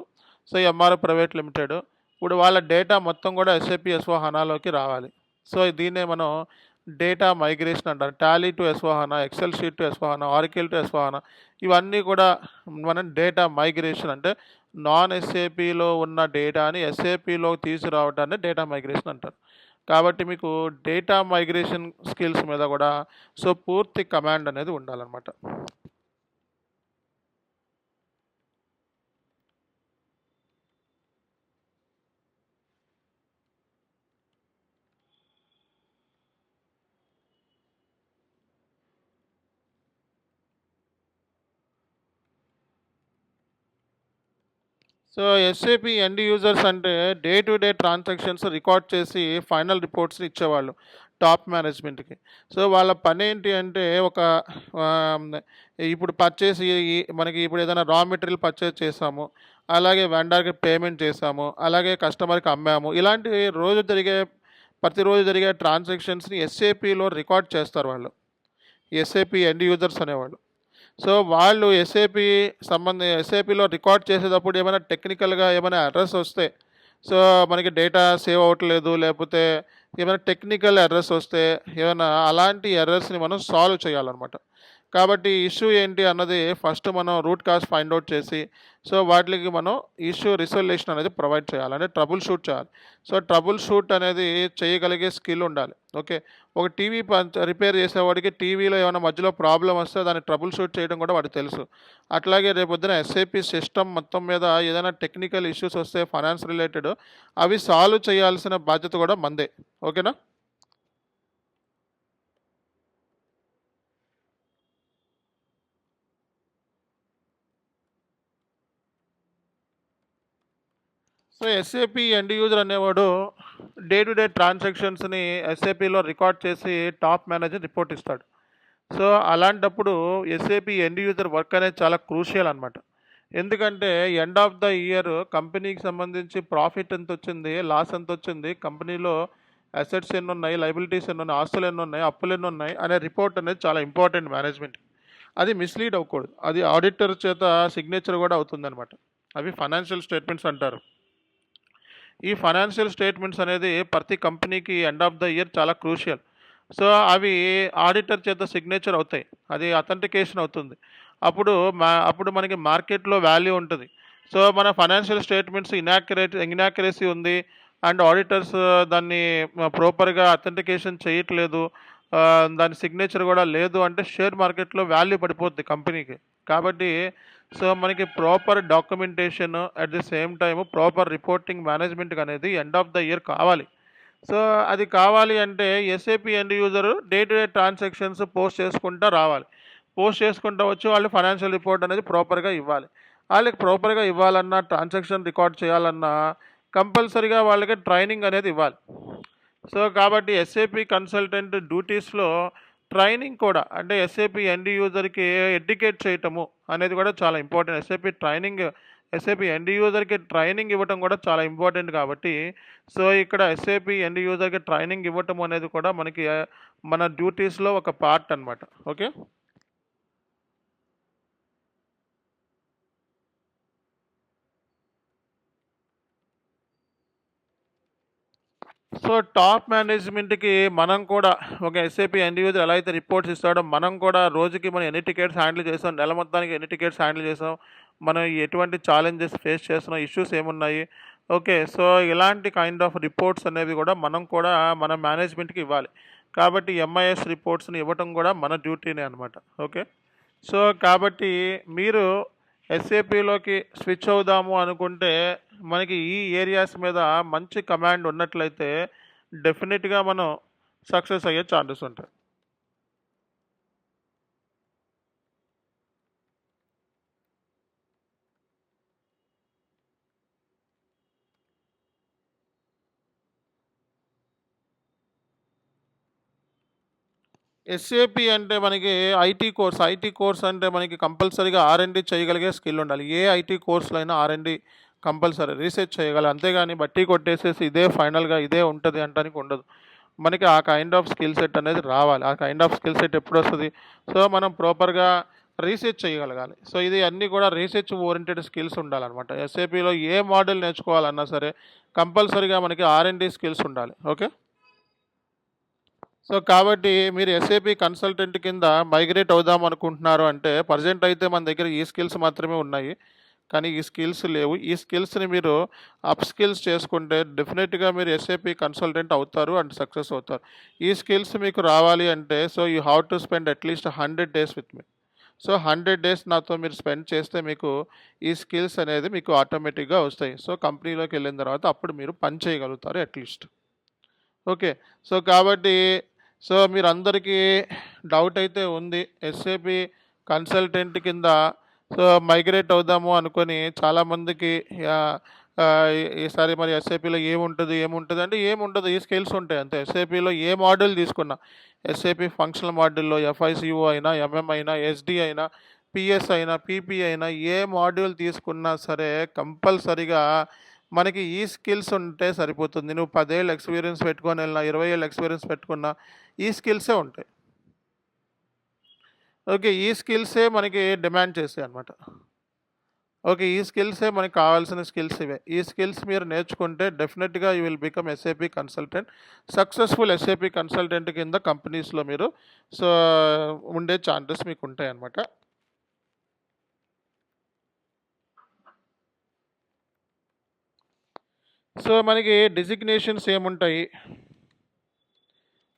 Speaker 1: MRF private limited. ఇప్పుడు వాళ్ళ డేటా మొత్తం కూడా ఎస్ఏపి S/4HANAలోకి రావాలి. దీన్నే మనం డేటా మైగ్రేషన్ అంటారు. Tally to S/4HANA, excel sheet to S/4HANA, Oracle to S/4HANA, ఇవన్నీ కూడా మనం డేటా మైగ్రేషన్ అంటే నాన్ ఎస్ఏపిలో ఉన్న డేటాని ఎస్ఏపిలో తీసుకురావడాన్ని డేటా మైగ్రేషన్ అంటారు. కాబట్టి మీకు డేటా మైగ్రేషన్ స్కిల్స్ మీద కూడా పూర్తి కమాండ్ అనేది ఉండాలన్నమాట. ఎస్ఏపి ఎండ్ యూజర్స్ అంటే day to day transactions record చేసి ఫైనల్ రిపోర్ట్స్ని ఇచ్చేవాళ్ళు టాప్ మేనేజ్మెంట్కి. వాళ్ళ పని ఏంటి అంటే, ఇప్పుడు పర్చేస్ మనకి ఇప్పుడు ఏదైనా రా మెటీరియల్ పర్చేస్ చేసాము, అలాగే వెండర్కి పేమెంట్ చేసాము, అలాగే కస్టమర్కి అమ్మాము, ఇలాంటి ప్రతిరోజు జరిగే ట్రాన్సాక్షన్స్ని ఎస్ఏపిలో రికార్డ్ చేస్తారు వాళ్ళు, ఎస్ఏపి ఎండ్ యూజర్స్ అనేవాళ్ళు. వాళ్ళు ఎస్ఏపిలో రికార్డ్ చేసేటప్పుడు ఏమైనా టెక్నికల్గా ఏమైనా ఎర్రర్స్ వస్తే, మనకి డేటా సేవ్ అవ్వట్లేదు, లేకపోతే ఏమైనా టెక్నికల్ ఎర్రర్స్ వస్తే ఏమైనా అలాంటి ఎర్రర్స్ని మనం సాల్వ్ చేయాలన్నమాట. కాబట్టి ఇష్యూ ఏంటి అన్నది ఫస్ట్ మనం రూట్ కాజ్ ఫైండ్ అవుట్ చేసి వాటికి మనం ఇష్యూ రిజల్యూషన్ అనేది ప్రొవైడ్ చేయాలి, అంటే ట్రబుల్ షూట్ చేయాలి. ట్రబుల్ షూట్ అనేది చేయగలిగే స్కిల్ ఉండాలి. ఓకే. ఒక టీవీ రిపేర్ చేసేవాడికి టీవీలో ఏమైనా మధ్యలో ప్రాబ్లం వస్తే దాన్ని ట్రబుల్ షూట్ చేయడం కూడా వాడికి తెలుసు. అట్లాగే రేపొద్దున ఎస్ఏపి సిస్టమ్ మొత్తం మీద ఏదైనా టెక్నికల్ ఇష్యూస్ వస్తే ఫైనాన్స్ రిలేటెడ్, అవి సాల్వ్ చేయాల్సిన బాధ్యత కూడా మందే. ఓకేనా. ఎస్ఏపి ఎండ్ యూజర్ అనేవాడు డే టు డే ట్రాన్సాక్షన్స్ని ఎస్ఏపిలో రికార్డ్ చేసి టాప్ మేనేజర్ రిపోర్ట్ ఇస్తాడు. అలాంటప్పుడు ఎస్ఏపి ఎండ్ యూజర్ వర్క్ అనేది చాలా క్రూషియల్ అనమాట. ఎందుకంటే ఎండ్ ఆఫ్ ద ఇయర్ కంపెనీకి సంబంధించి ప్రాఫిట్ ఎంత వచ్చింది, లాస్ ఎంత వచ్చింది, కంపెనీలో అసెట్స్ ఎన్ని ఉన్నాయి, లైబిలిటీస్ ఎన్ని ఉన్నాయి, ఆస్తులు ఎన్ని ఉన్నాయి, అప్పులు ఎన్ని ఉన్నాయి అనే రిపోర్ట్ అనేది చాలా ఇంపార్టెంట్ మేనేజ్మెంట్. అది మిస్లీడ్ అవ్వకూడదు. అది ఆడిటర్ చేత సిగ్నేచర్ కూడా అవుతుందన్నమాట. అవి ఫైనాన్షియల్ స్టేట్మెంట్స్ అంటారు. ఈ ఫైనాన్షియల్ స్టేట్మెంట్స్ అనేది ప్రతి కంపెనీకి ఎండ్ ఆఫ్ ద ఇయర్ చాలా క్రూషియల్. సో అవి ఆడిటర్ చేత సిగ్నేచర్ అవుతాయి, అది అథెంటికేషన్ అవుతుంది. అప్పుడు మనకి మార్కెట్లో వాల్యూ ఉంటుంది. సో మన ఫైనాన్షియల్ స్టేట్మెంట్స్ ఇనాక్యురసీ ఉంది అండ్ ఆడిటర్స్ దాన్ని ప్రాపర్గా అథెంటికేషన్ చేయట్లేదు, ఆ, దాని సిగ్నేచర్ కూడా లేదు అంటే షేర్ మార్కెట్లో వాల్యూ పడిపోద్ది కంపెనీకి. కాబట్టి సో మనకి proper documentation at the same time proper reporting management అనేది ఎండ్ ఆఫ్ ద ఇయర్ కావాలి. సో అది కావాలి అంటే SAP end user day to day transactions post చేసుకుంటూ రావాలి. పోస్ట్ చేసుకుంటూ వచ్చి వాళ్ళు ఫైనాన్షియల్ రిపోర్ట్ అనేది ప్రాపర్గా ఇవ్వాలి. వాళ్ళకి ప్రాపర్గా ఇవ్వాలన్నా, ట్రాన్సాక్షన్ రికార్డ్ చేయాలన్నా కంపల్సరీగా వాళ్ళకి ట్రైనింగ్ అనేది ఇవ్వాలి. సో కాబట్టి ఎస్ఏపి కన్సల్టెంట్ డ్యూటీస్లో ట్రైనింగ్ కూడా, అంటే ఎస్ఏపి ఎండ్ యూజర్కి ఎడ్యుకేట్ చేయటము అనేది కూడా చాలా ఇంపార్టెంట్. ఎస్ఏపి ఎండ్ యూజర్కి ట్రైనింగ్ ఇవ్వటం కూడా చాలా ఇంపార్టెంట్. కాబట్టి సో ఇక్కడ ఎస్ఏపి ఎండ్ యూజర్కి ట్రైనింగ్ ఇవ్వటం అనేది కూడా మనకి మన డ్యూటీస్లో ఒక పార్ట్ అనమాట. ఓకే. సో టాప్ మేనేజ్మెంట్కి మనం కూడా ఒక ఎస్ఏపి ఎండ్ యూజర్ ఎలా అయితే రిపోర్ట్స్ ఇస్తాడో మనం కూడా రోజుకి మనం ఎన్ని టికెట్స్ హ్యాండిల్ చేసాం, నెల మొత్తానికి ఎన్ని టికెట్స్ హ్యాండిల్ చేసాం, మనం ఎటువంటి ఛాలెంజెస్ ఫేస్ చేస్తున్నాం, ఇష్యూస్ ఏమున్నాయి, ఓకే. సో ఇలాంటి కైండ్ ఆఫ్ రిపోర్ట్స్ అనేవి కూడా మనం కూడా మన మేనేజ్మెంట్కి ఇవ్వాలి. కాబట్టి ఎంఐఎస్ రిపోర్ట్స్ని ఇవ్వటం కూడా మన డ్యూటీనే అనమాట. ఓకే. సో కాబట్టి మీరు ఎస్ఏపిలోకి స్విచ్ అవుదాము అనుకుంటే మనకి ఈ ఏరియాస్ మీద మంచి కమాండ్ ఉన్నట్లయితే డెఫినెట్గా మనం సక్సెస్ అయ్యే ఛాన్సెస్ ఉంటాయి. ఎస్ఏపి అంటే మనకి ఐటీ కోర్స్ అంటే మనకి కంపల్సరీగా ఆర్ఎండి చేయగలిగే స్కిల్ ఉండాలి. ఏ ఐటీ కోర్సులో అయినా ఆర్ఎండి కంపల్సరీ రీసెర్చ్ చేయగలరు. అంతేగాని బట్టి కొట్టేసేసి ఇదే ఫైనల్గా ఇదే ఉంటుంది అంటానికి ఉండదు. మనకి ఆ కైండ్ ఆఫ్ స్కిల్ సెట్ అనేది రావాలి. ఆ కైండ్ ఆఫ్ స్కిల్ సెట్ ఎప్పుడు వస్తుంది? సో మనం ప్రాపర్గా రీసెర్చ్ చేయగలగాలి. సో ఇది అన్నీ కూడా రీసెర్చ్ ఓరియంటెడ్ స్కిల్స్ ఉండాలన్నమాట. ఎస్ఏపిలో ఏ మోడల్ నేర్చుకోవాలన్నా సరే కంపల్సరీగా మనకి ఆర్ఎండి స్కిల్స్ ఉండాలి. ఓకే. సో కాబట్టి మీరు ఎస్ఏపి కన్సల్టెంట్ కింద మైగ్రేట్ అవుదాం అనుకుంటున్నారు అంటే ప్రజెంట్ అయితే మన దగ్గర ఈ స్కిల్స్ మాత్రమే ఉన్నాయి, కానీ ఈ స్కిల్స్ లేవు. ఈ స్కిల్స్ని మీరు అప్ స్కిల్స్ చేసుకుంటే డెఫినెట్గా మీరు ఎస్ఏపి కన్సల్టెంట్ అవుతారు అండ్ సక్సెస్ అవుతారు. ఈ స్కిల్స్ మీకు రావాలి అంటే so you have to spend at least 100 days with me. So 100 days నాతో మీరు స్పెండ్ చేస్తే మీకు ఈ స్కిల్స్ అనేది మీకు ఆటోమేటిక్గా వస్తాయి. సో కంపెనీలోకి వెళ్ళిన తర్వాత అప్పుడు మీరు పని చేయగలుగుతారు అట్లీస్ట్. ఓకే. సో కాబట్టి సో మీరందరికీ డౌట్ అయితే ఉంది. ఎస్ఏపి కన్సల్టెంట్ కింద సో మైగ్రేట్ అవుదాము అనుకొని చాలామందికి ఈసారి మరి ఎస్ఏపిలో ఏముంటుంది అంటే ఏముండదు, ఈ స్కిల్స్ ఉంటాయి అంతే. ఎస్ఏపిలో ఏ మాడ్యూల్ తీసుకున్నా, ఎస్ఏపి ఫంక్షనల్ మాడ్యూల్లో ఎఫ్ఐసిఓ అయినా, ఎంఎం అయినా, ఎస్డి అయినా, పిఎస్ అయినా, పీపీ అయినా ఏ మాడ్యూల్ తీసుకున్నా సరే కంపల్సరిగా మనకి ఈ స్కిల్స్ ఉంటే సరిపోతుంది. నువ్వు 10 ఏళ్ళు ఎక్స్పీరియన్స్ పెట్టుకొని వెళ్ళినా, 20 ఏళ్ళు ఎక్స్పీరియన్స్ పెట్టుకున్నా ఈ స్కిల్సే ఉంటాయి. ఓకే. ఈ స్కిల్సే మనకి డిమాండ్ చేస్తాయి అనమాట. ఓకే. ఈ స్కిల్సే మనకు కావాల్సిన స్కిల్స్ ఇవే. ఈ స్కిల్స్ మీరు నేర్చుకుంటే డెఫినెట్గా you will become SAP consultant. Successful SAP consultant కింద కంపెనీస్లో మీరు సో ఉండే ఛాన్సెస్ మీకు ఉంటాయి అన్నమాట. సో మనకి డిజిగ్నేషన్స్ ఏముంటాయి?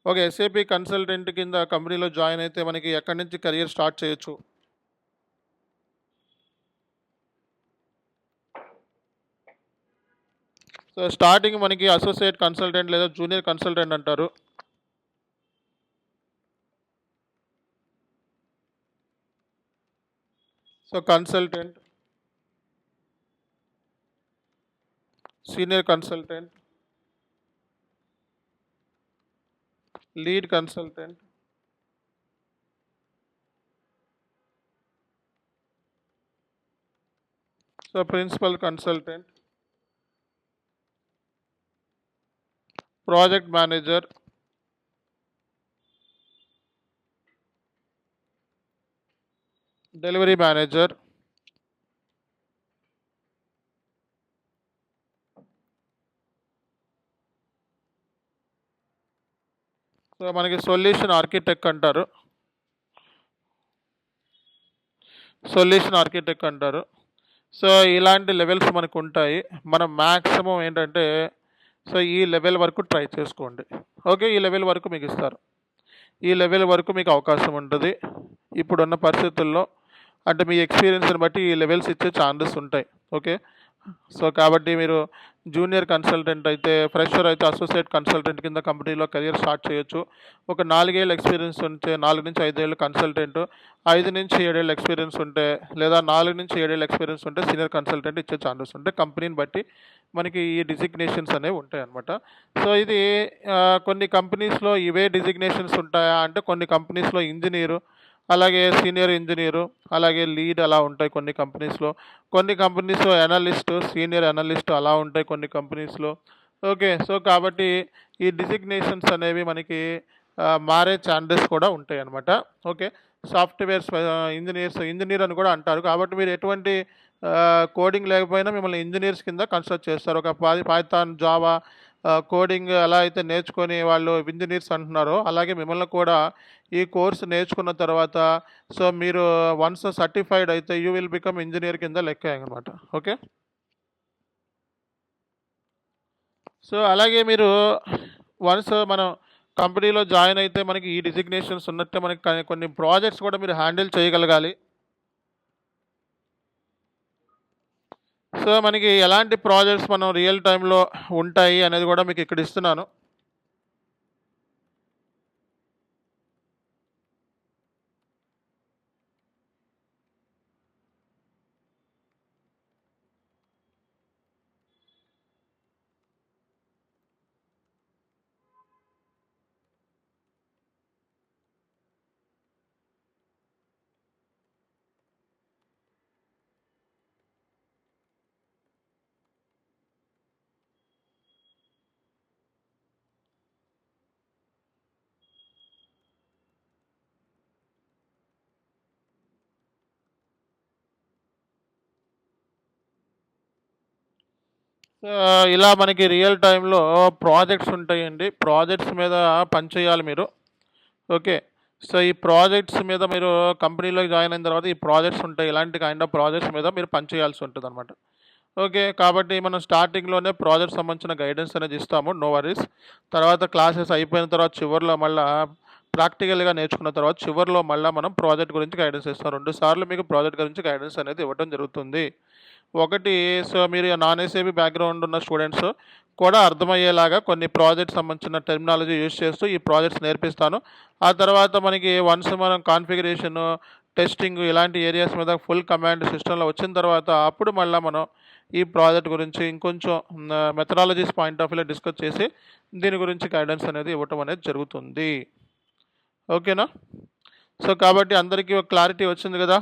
Speaker 1: ఒక ఎస్ఏపి కన్సల్టెంట్ కింద కంపెనీలో జాయిన్ అయితే మనకి ఎక్కడి నుంచి కెరియర్ స్టార్ట్ చేయొచ్చు? సో స్టార్టింగ్ మనకి అసోసియేట్ కన్సల్టెంట్ లేదా జూనియర్ కన్సల్టెంట్ అంటారు. So consultant, senior consultant, lead consultant, so principal consultant, project manager, delivery manager, so మనకి సొల్యూషన్ ఆర్కిటెక్ట్ అంటారు. సో ఇలాంటి లెవెల్స్ మనకు ఉంటాయి. మనం మ్యాక్సిమం ఏంటంటే సో ఈ లెవెల్ వరకు ట్రై చేసుకోండి. ఓకే, ఈ లెవెల్ వరకు మీకు ఇస్తారు. ఈ లెవెల్ వరకు మీకు అవకాశం ఉంటుంది ఇప్పుడున్న పరిస్థితుల్లో. అంటే మీ ఎక్స్పీరియన్స్ని బట్టి ఈ లెవెల్స్ ఇచ్చే ఛాన్సెస్ ఉంటాయి. ఓకే, సో కాబట్టి మీరు జూనియర్ కన్సల్టెంట్ అయితే, ఫ్రెషర్ అయితే అసోసియేట్ కన్సల్టెంట్ కింద కంపెనీలో కెరియర్ స్టార్ట్ చేయొచ్చు. ఒక 4 ఏళ్ళ ఎక్స్పీరియన్స్ ఉంటే 4 నుంచి 5 ఏళ్ళు కన్సల్టెంట్, 5 నుంచి 7 ఏళ్ళ ఎక్స్పీరియన్స్ ఉంటే, లేదా 4 నుంచి 7 ఏళ్ళ ఎక్స్పీరియన్స్ ఉంటే సీనియర్ కన్సల్టెంట్ ఇచ్చే ఛాన్సెస్ ఉంటాయి. కంపెనీని బట్టి మనకి ఈ డిజిగ్నేషన్స్ అనేవి ఉంటాయి అన్నమాట. సో ఇది కొన్ని కంపెనీస్లో ఇవే డిజిగ్నేషన్స్ ఉంటాయా అంటే, కొన్ని కంపెనీస్లో ఇంజనీరు, అలాగే సీనియర్ ఇంజనీరు, అలాగే లీడ్ అలా ఉంటాయి కొన్ని కంపెనీస్లో. కొన్ని కంపెనీస్లో అనలిస్ట్, సీనియర్ అనలిస్ట్ అలా ఉంటాయి కొన్ని కంపెనీస్లో. ఓకే, సో కాబట్టి ఈ డిజిగ్నేషన్స్ అనేవి మనకి మారే ఛాన్సెస్ కూడా ఉంటాయి అన్నమాట. ఓకే, సాఫ్ట్వేర్ ఇంజనీర్ అని కూడా అంటారు. కాబట్టి మీరు ఎటువంటి కోడింగ్ లేకపోయినా మిమ్మల్ని ఇంజనీర్స్ కింద కన్సిడర్ చేస్తారు. ఒక పైథాన్, జావా కోడింగ్ ఎలా అయితే నేర్చుకొని వాళ్ళు ఇంజనీర్స్ అంటున్నారో, అలాగే మిమ్మల్ని కూడా ఈ కోర్సు నేర్చుకున్న తర్వాత సో మీరు వన్స్ సర్టిఫైడ్ అయితే యూ విల్ బికమ్ ఇంజనీర్ కింద లెక్క అనమాట. ఓకే, సో అలాగే మీరు వన్స్ మనం కంపెనీలో జాయిన్ అయితే మనకి ఈ డిజిగ్నేషన్స్ ఉన్నట్టే మనకి కొన్ని ప్రాజెక్ట్స్ కూడా మీరు హ్యాండిల్ చేయగలగాలి. సో మనకి ఎలాంటి ప్రాజెక్ట్స్ మనం రియల్ టైంలో ఉంటాయి అనేది కూడా మీకు ఇక్కడ ఇస్తున్నాను. ఇలా మనకి రియల్ టైంలో ప్రాజెక్ట్స్ ఉంటాయండి. ప్రాజెక్ట్స్ మీద పనిచేయాలి మీరు. ఓకే, సో ఈ ప్రాజెక్ట్స్ మీద మీరు కంపెనీలోకి జాయిన్ అయిన తర్వాత ఈ ప్రాజెక్ట్స్ ఉంటాయి. ఇలాంటి కైండ్ ఆఫ్ ప్రాజెక్ట్స్ మీద మీరు పనిచేయాల్సి ఉంటుంది అనమాట. ఓకే, కాబట్టి మనం స్టార్టింగ్లోనే ప్రాజెక్ట్ సంబంధించిన గైడెన్స్ అనేది ఇస్తాము, నో వరీస్. తర్వాత క్లాసెస్ అయిపోయిన తర్వాత చివరిలో మళ్ళీ ప్రాక్టికల్గా నేర్చుకున్న తర్వాత చివరిలో మళ్ళీ మనం ప్రాజెక్ట్ గురించి గైడెన్స్ ఇస్తాం. 2 సార్లు మీకు ప్రాజెక్ట్ గురించి గైడెన్స్ అనేది ఇవ్వడం జరుగుతుంది. ఒకటి, సో మీరు నాన్ ఎస్ఏబి బ్యాక్గ్రౌండ్ ఉన్న స్టూడెంట్స్ కూడా అర్థమయ్యేలాగా కొన్ని ప్రాజెక్ట్ సంబంధించిన టెర్మినాలజీ యూజ్ చేస్తూ ఈ ప్రాజెక్ట్స్ నేర్పిస్తాను. ఆ తర్వాత మనకి వన్స్ మనం కాన్ఫిగరేషన్, టెస్టింగ్ ఇలాంటి ఏరియాస్ మీద ఫుల్ కమాండ్ సిస్టంలో వచ్చిన తర్వాత అప్పుడు మళ్ళీ మనం ఈ ప్రాజెక్ట్ గురించి ఇంకొంచెం మెథడాలజీస్ పాయింట్ ఆఫ్ వ్యూలో డిస్కస్ చేసి దీని గురించి గైడెన్స్ అనేది ఇవ్వటం అనేది జరుగుతుంది. ఓకేనా? సో కాబట్టి అందరికీ ఒక క్లారిటీ వచ్చింది కదా.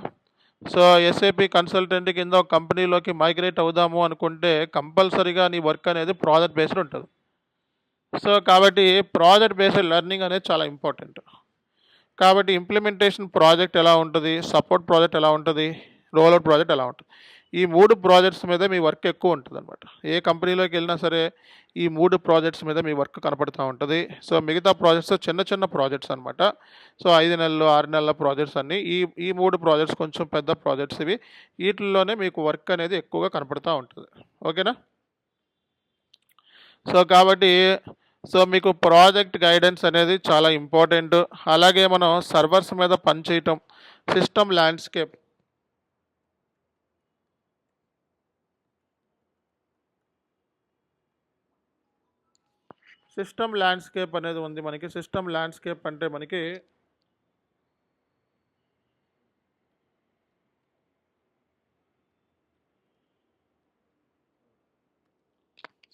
Speaker 1: సో ఎస్ఏపి కన్సల్టెంట్ కింద ఒక కంపెనీలోకి మైగ్రేట్ అవుదాము అనుకుంటే కంపల్సరీగా నీ వర్క్ అనేది ప్రాజెక్ట్ బేస్డ్ ఉంటుంది. సో కాబట్టి ప్రాజెక్ట్ బేస్డ్ లెర్నింగ్ అనేది చాలా ఇంపార్టెంట్. కాబట్టి ఇంప్లిమెంటేషన్ ప్రాజెక్ట్ ఎలా ఉంటుంది, సపోర్ట్ ప్రాజెక్ట్ ఎలా ఉంటుంది, రోల్అవుట్ ప్రాజెక్ట్ ఎలా ఉంటుంది, ఈ 3 ప్రాజెక్ట్స్ మీద మీ వర్క్ ఎక్కువ ఉంటుంది అనమాట. ఏ కంపెనీలోకి వెళ్ళినా సరే ఈ 3 ప్రాజెక్ట్స్ మీద మీ వర్క్ కనపడుతూ ఉంటుంది. సో మిగతా ప్రాజెక్ట్స్ చిన్న చిన్న ప్రాజెక్ట్స్ అనమాట. సో 5 నెలలు 6 నెలల ప్రాజెక్ట్స్ అన్నీ ఈ 3 ప్రాజెక్ట్స్ కొంచెం పెద్ద ప్రాజెక్ట్స్ ఇవి. వీటిల్లోనే మీకు వర్క్ అనేది ఎక్కువగా కనపడుతూ ఉంటుంది. ఓకేనా? సో కాబట్టి సో మీకు ప్రాజెక్ట్ గైడెన్స్ అనేది చాలా ఇంపార్టెంట్. అలాగే మనం సర్వర్స్ మీద పనిచేయటం, సిస్టమ్ ల్యాండ్స్కేప్ అనేది ఉంది మనకి. సిస్టమ్ ల్యాండ్స్కేప్ అంటే మనకి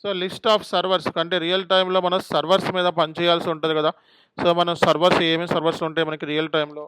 Speaker 1: సో లిస్ట్ ఆఫ్ సర్వర్స్ అంటే రియల్ టైంలో మనం సర్వర్స్ మీద పనిచేయాల్సి ఉంటుంది కదా. సో మనం సర్వర్స్ ఏమేమి సర్వర్స్ ఉంటాయి మనకి రియల్ టైంలో.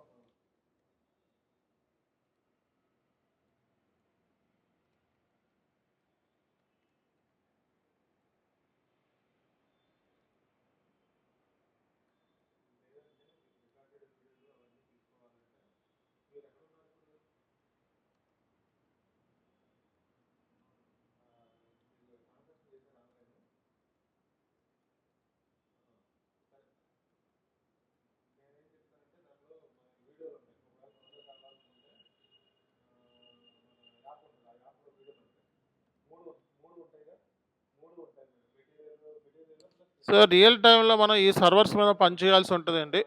Speaker 1: సో రియల్ టైంలో మనం ఈ సర్వర్స్ మీద పనిచేయాల్సి ఉంటుందండి.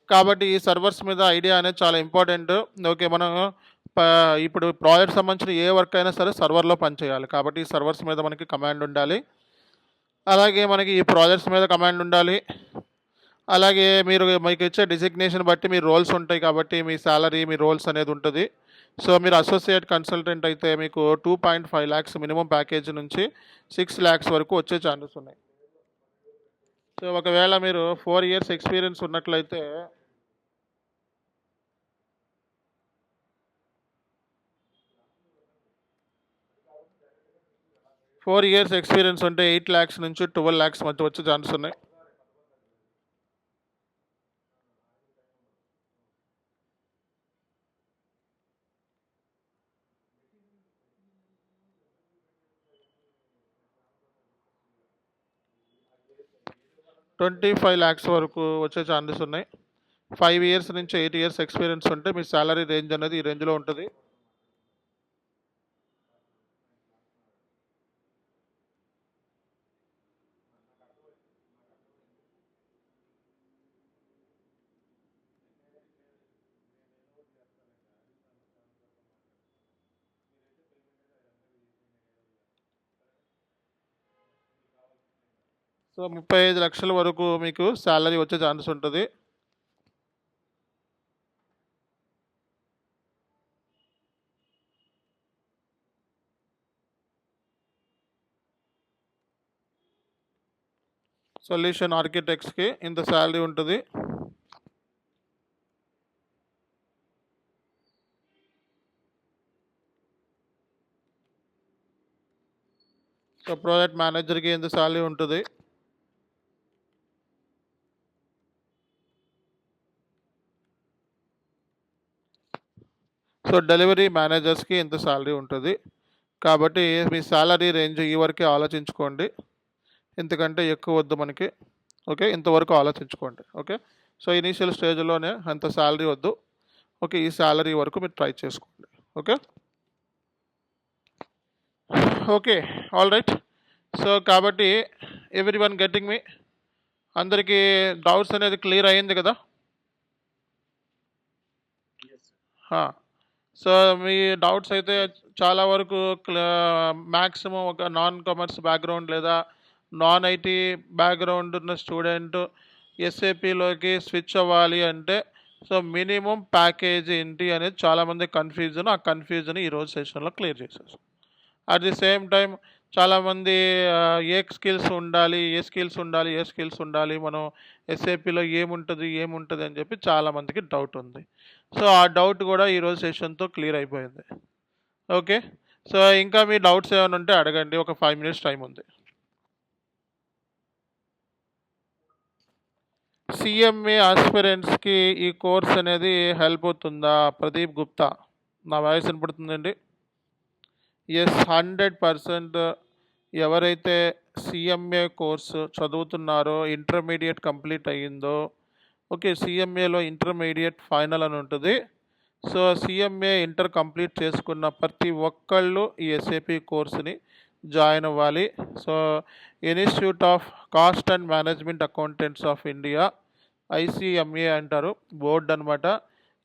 Speaker 1: కాబట్టి ఈ సర్వర్స్ మీద ఐడియా అనేది చాలా ఇంపార్టెంట్. ఓకే. మనం ప ఇప్పుడు ప్రాజెక్ట్ సంబంధించిన ఏ వర్క్ అయినా సరే సర్వర్‌లో పనిచేయాలి. కాబట్టి ఈ సర్వర్స్ మీద మనకి కమాండ్ ఉండాలి. అలాగే మనకి ఈ ప్రాజెక్ట్స్ మీద కమాండ్ ఉండాలి. అలాగే మీరు మీకు ఇచ్చే డిజిగ్నేషన్ బట్టి మీ రోల్స్ ఉంటాయి కాబట్టి మీ సాలరీ, మీ రోల్స్ అనేది ఉంటది. సో మీరు అసోసియేట్ కన్సల్టెంట్ అయితే మీకు 2.5 లాక్స్ మినిమమ్ ప్యాకేజ్ నుంచి 6 లాక్స్ వరకు వచ్చే ఛాన్సెస్ ఉన్నాయి. సో ఒకవేళ మీరు 4 ఇయర్స్ ఎక్స్‌పీరియన్స్ ఉన్నట్లయితే 4 ఇయర్స్ ఎక్స్‌పీరియన్స్ ఉంటే 8 లాక్స్ నుంచి 12 లాక్స్ మధ్య వచ్చే ఛాన్సెస్ ఉన్నాయి. $25 లాక్స్ వరకు వచ్చే ఛాన్సెస్ ఉన్నాయి. 5 ఇయర్స్ నుంచి 8 ఇయర్స్ ఎక్స్‌పీరియన్స్ ఉంటే మీ సాలరీ రేంజ్ అనేది ఈ రేంజ్‌లో ఉంటది. సో 35 లక్షల వరకు మీకు సాలరీ వచ్చే ఛాన్సెస్ ఉంటది. సొల్యూషన్ ఆర్కిటెక్ట్స్‌కి ఇంత సాలరీ ఉంటది. సో ప్రాజెక్ట్ మేనేజర్‌కి ఇంత సాలరీ ఉంటది. సో డెలివరీ మేనేజర్స్‌కి ఇంత సాలరీ ఉంటది. కాబట్టి మీ సాలరీ రేంజ్ ఈ వరకే ఆలోచించుకోండి. ఇంతకంటే ఎక్కువ వద్దు మనకి. ఓకే. ఇంతవరకు ఆలోచించుకోండి. ఓకే. సో ఇనీషియల్ స్టేజ్‌లోనే అంత సాలరీ వద్దు. ఓకే. ఈ సాలరీ వరకు మీరు ట్రై చేసుకోండి. Okay. Okay. All right. So కాబట్టి ఎవ్రీవన్ గెట్టింగ్ మీ? అందరికీ డౌట్స్ అనేది క్లియర్ అయింది కదా? ఆ! సో మీ డౌట్స్ అయితే చాలా వరకు మాక్సిమం ఒక నాన్ కామర్స్ బ్యాక్‌గ్రౌండ్ లేదా నాన్ ఐటీ బ్యాక్‌గ్రౌండ్ ఉన్న స్టూడెంట్ ఎస్ఏపీలోకి స్విచ్ అవ్వాలి అంటే సో మినిమమ్ ప్యాకేజ్ ఏంటి అనేది చాలామంది కన్ఫ్యూజన్. ఆ కన్ఫ్యూజన్ ఈరోజు సెషన్‌లో క్లియర్ చేసేసాం. అట్ ది సేమ్ టైమ్ చాలామంది ఏ స్కిల్స్ ఉండాలి, ఏ స్కిల్స్ ఉండాలి, ఏ స్కిల్స్ ఉండాలి, మనం ఎస్ఏపీలో ఏముంటది అని చెప్పి చాలామందికి డౌట్ ఉంది. సో ఆ డౌట్ కూడా ఈరోజు సెషన్‌తో క్లియర్ అయిపోయింది. ఓకే. సో ఇంకా మీ డౌట్స్ ఏమైనా ఉంటే అడగండి. ఒక 5 మినిట్స్ టైం ఉంది. సీఎంఏ ఆస్పిరెంట్స్‌కి ఈ కోర్స్ అనేది హెల్ప్ అవుతుందా? ప్రదీప్ గుప్తా. నా వాయిస్ వినపడుతుందండి? యెస్. 100% ఎవరైతే సీఎంఏ కోర్సు చదువుతున్నారో, ఇంటర్మీడియేట్ కంప్లీట్ అయ్యిందో, ఓకే. సీఎంఏలో ఇంటర్మీడియేట్ ఫైనల్ అని ఉంటుంది. సో సీఎంఏ ఇంటర్ కంప్లీట్ చేసుకున్న ప్రతి ఒక్కళ్ళు ఈ ఎస్ఏపీ కోర్సుని జాయిన్ అవ్వాలి. So institute of cost and management accountants of India, ICMA అంటారు, బోర్డు అనమాట.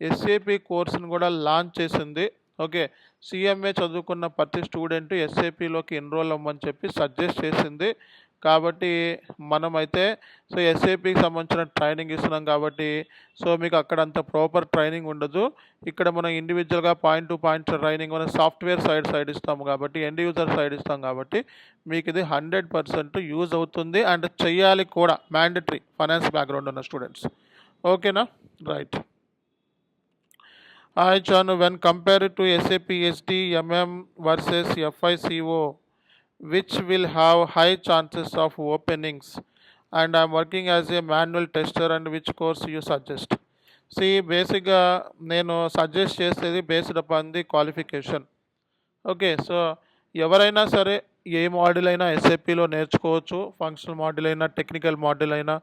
Speaker 1: ఎస్ఏపీ కోర్సును కూడా లాంచ్ చేసింది. ఓకే. సీఎంఏ చదువుకున్న ప్రతి స్టూడెంట్ ఎస్ఏపీలోకి ఎన్రోల్ అవ్వమని చెప్పి సజెస్ట్ చేసింది. కాబట్టి మనమైతే సో ఎస్ఏపీకి సంబంధించిన ట్రైనింగ్ ఇస్తున్నాం కాబట్టి సో మీకు అక్కడ అంత ప్రాపర్ ట్రైనింగ్ ఉండదు. ఇక్కడ మనం ఇండివిజువల్‌గా పాయింట్ టు పాయింట్ ట్రైనింగ్ మనం సాఫ్ట్‌వేర్ సైడ్ ఇస్తాము కాబట్టి, ఎండ్ యూజర్ సైడ్ ఇస్తాం కాబట్టి మీకు ఇది 100% యూజ్ అవుతుంది అండ్ చెయ్యాలి కూడా. మ్యాండేటరీ ఫైనాన్స్ బ్యాక్‌గ్రౌండ్ ఉన్న స్టూడెంట్స్. ఓకేనా? Right. Hi Chanu, when compared to SAP SD, MM versus FICO, which will have high chances of openings? And I'm working as a manual tester, and which course you suggest? See, basically, నేను suggest చేసేది based upon the qualification. Okay. So ఎవరైనా సరే ఏ module అయినా ఎస్ఏపిలో నేర్చుకోవచ్చు. Functional module అయినా, technical module అయినా,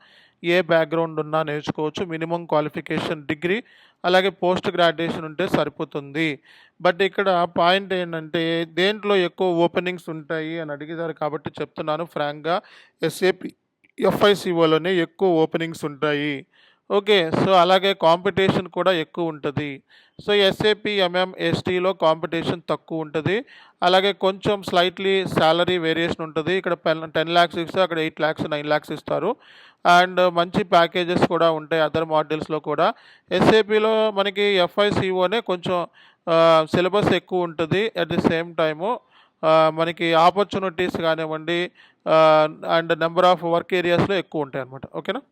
Speaker 1: ఏ background ఉన్నా నేర్చుకోవచ్చు. మినిమం క్వాలిఫికేషన్ డిగ్రీ అలాగే పోస్ట్ గ్రాడ్యుయేషన్ ఉంటే సరిపోతుంది. బట్ ఇక్కడ పాయింట్ ఏంటంటే దేంట్లో ఎక్కువ ఓపెనింగ్స్ ఉంటాయి అని అడిగేదారు కాబట్టి చెప్తున్నాను ఫ్రాంక్గా, ఎస్ఏపి ఎఫ్ఐసిఓలోనే ఎక్కువ ఓపెనింగ్స్ ఉంటాయి. ఓకే. సో, అలాగే కాంపిటీషన్ కూడా ఎక్కువ ఉంటుంది. సో, ఎస్ఏపి, ఎస్టీలో కాంపిటీషన్ తక్కువ ఉంటుంది. అలాగే కొంచెం స్లైట్లీ సాలరీ వేరియేషన్ ఉంటుంది. ఇక్కడ 10 lakhs ఇస్తే అక్కడ 8 lakhs 9 lakhs ఇస్తారు. అండ్ మంచి ప్యాకేజెస్ కూడా ఉంటాయి అదర్ మాడ్యూల్స్లో కూడా. ఎస్ఏపిలో మనకి ఎఫ్ఐసిఓనే కొంచెం సిలబస్ ఎక్కువ ఉంటుంది. అట్ ది సేమ్ టైము మనకి ఆపర్చునిటీస్ కానివ్వండి అండ్ నెంబర్ ఆఫ్ వర్క్ ఏరియాస్లో ఎక్కువ ఉంటాయి అన్నమాట. ఓకేనా?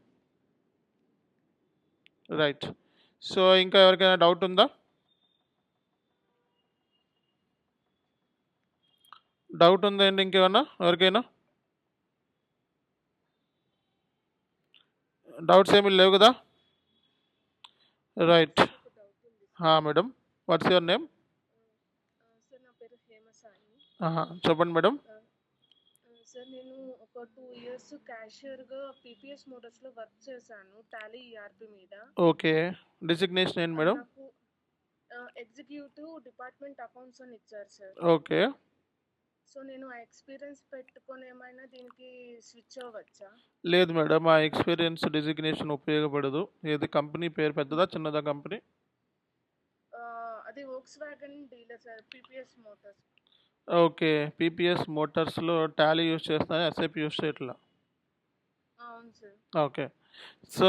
Speaker 1: రైట్. సో, ఇంకా ఎవరికైనా డౌట్ ఉందా? డౌట్ ఉందా అండి ఇంకేమన్నా ఎవరికైనా? డౌట్స్ ఏమీ లేవు కదా? Right. Madam, what's your name?
Speaker 2: Sir నా పేరు హేమసాయి.
Speaker 1: చెప్పండి మేడం.
Speaker 2: సార్ నేను ఒక 2 years క్యాషియర్గా పీపీఎస్ మోటార్స్లో వర్క్ చేశాను టాలీ ఈఆర్పి మీద.
Speaker 1: ఓకే. డిజిగ్నేషన్ ఏంటి మేడం?
Speaker 2: నాకు ఎగ్జిక్యూటివ్ డిపార్ట్మెంట్ అకౌంట్స్ అని ఇచ్చారు సార్.
Speaker 1: ఓకే.
Speaker 2: సో నేను ఆ ఎక్స్పీరియన్స్ పెట్టుకొని ఏమైనా దీనికి స్విచ్ అవ్వచ్చా?
Speaker 1: లేదు మేడం, ఆ ఎక్స్పీరియన్స్ డిజిగ్నేషన్ ఉపయోగపడదు. ఏది కంపెనీ పేరు పెద్దదా చిన్నదా కంపెనీ?
Speaker 2: అది Volkswagen dealer sir, PPS motors.
Speaker 1: Okay. PPS మోటార్స్లో టాలీ యూస్ చేస్తారా, ఎస్ఏపి యూస్ చేయట్లా?
Speaker 2: అవును సార్.
Speaker 1: ఓకే. సో,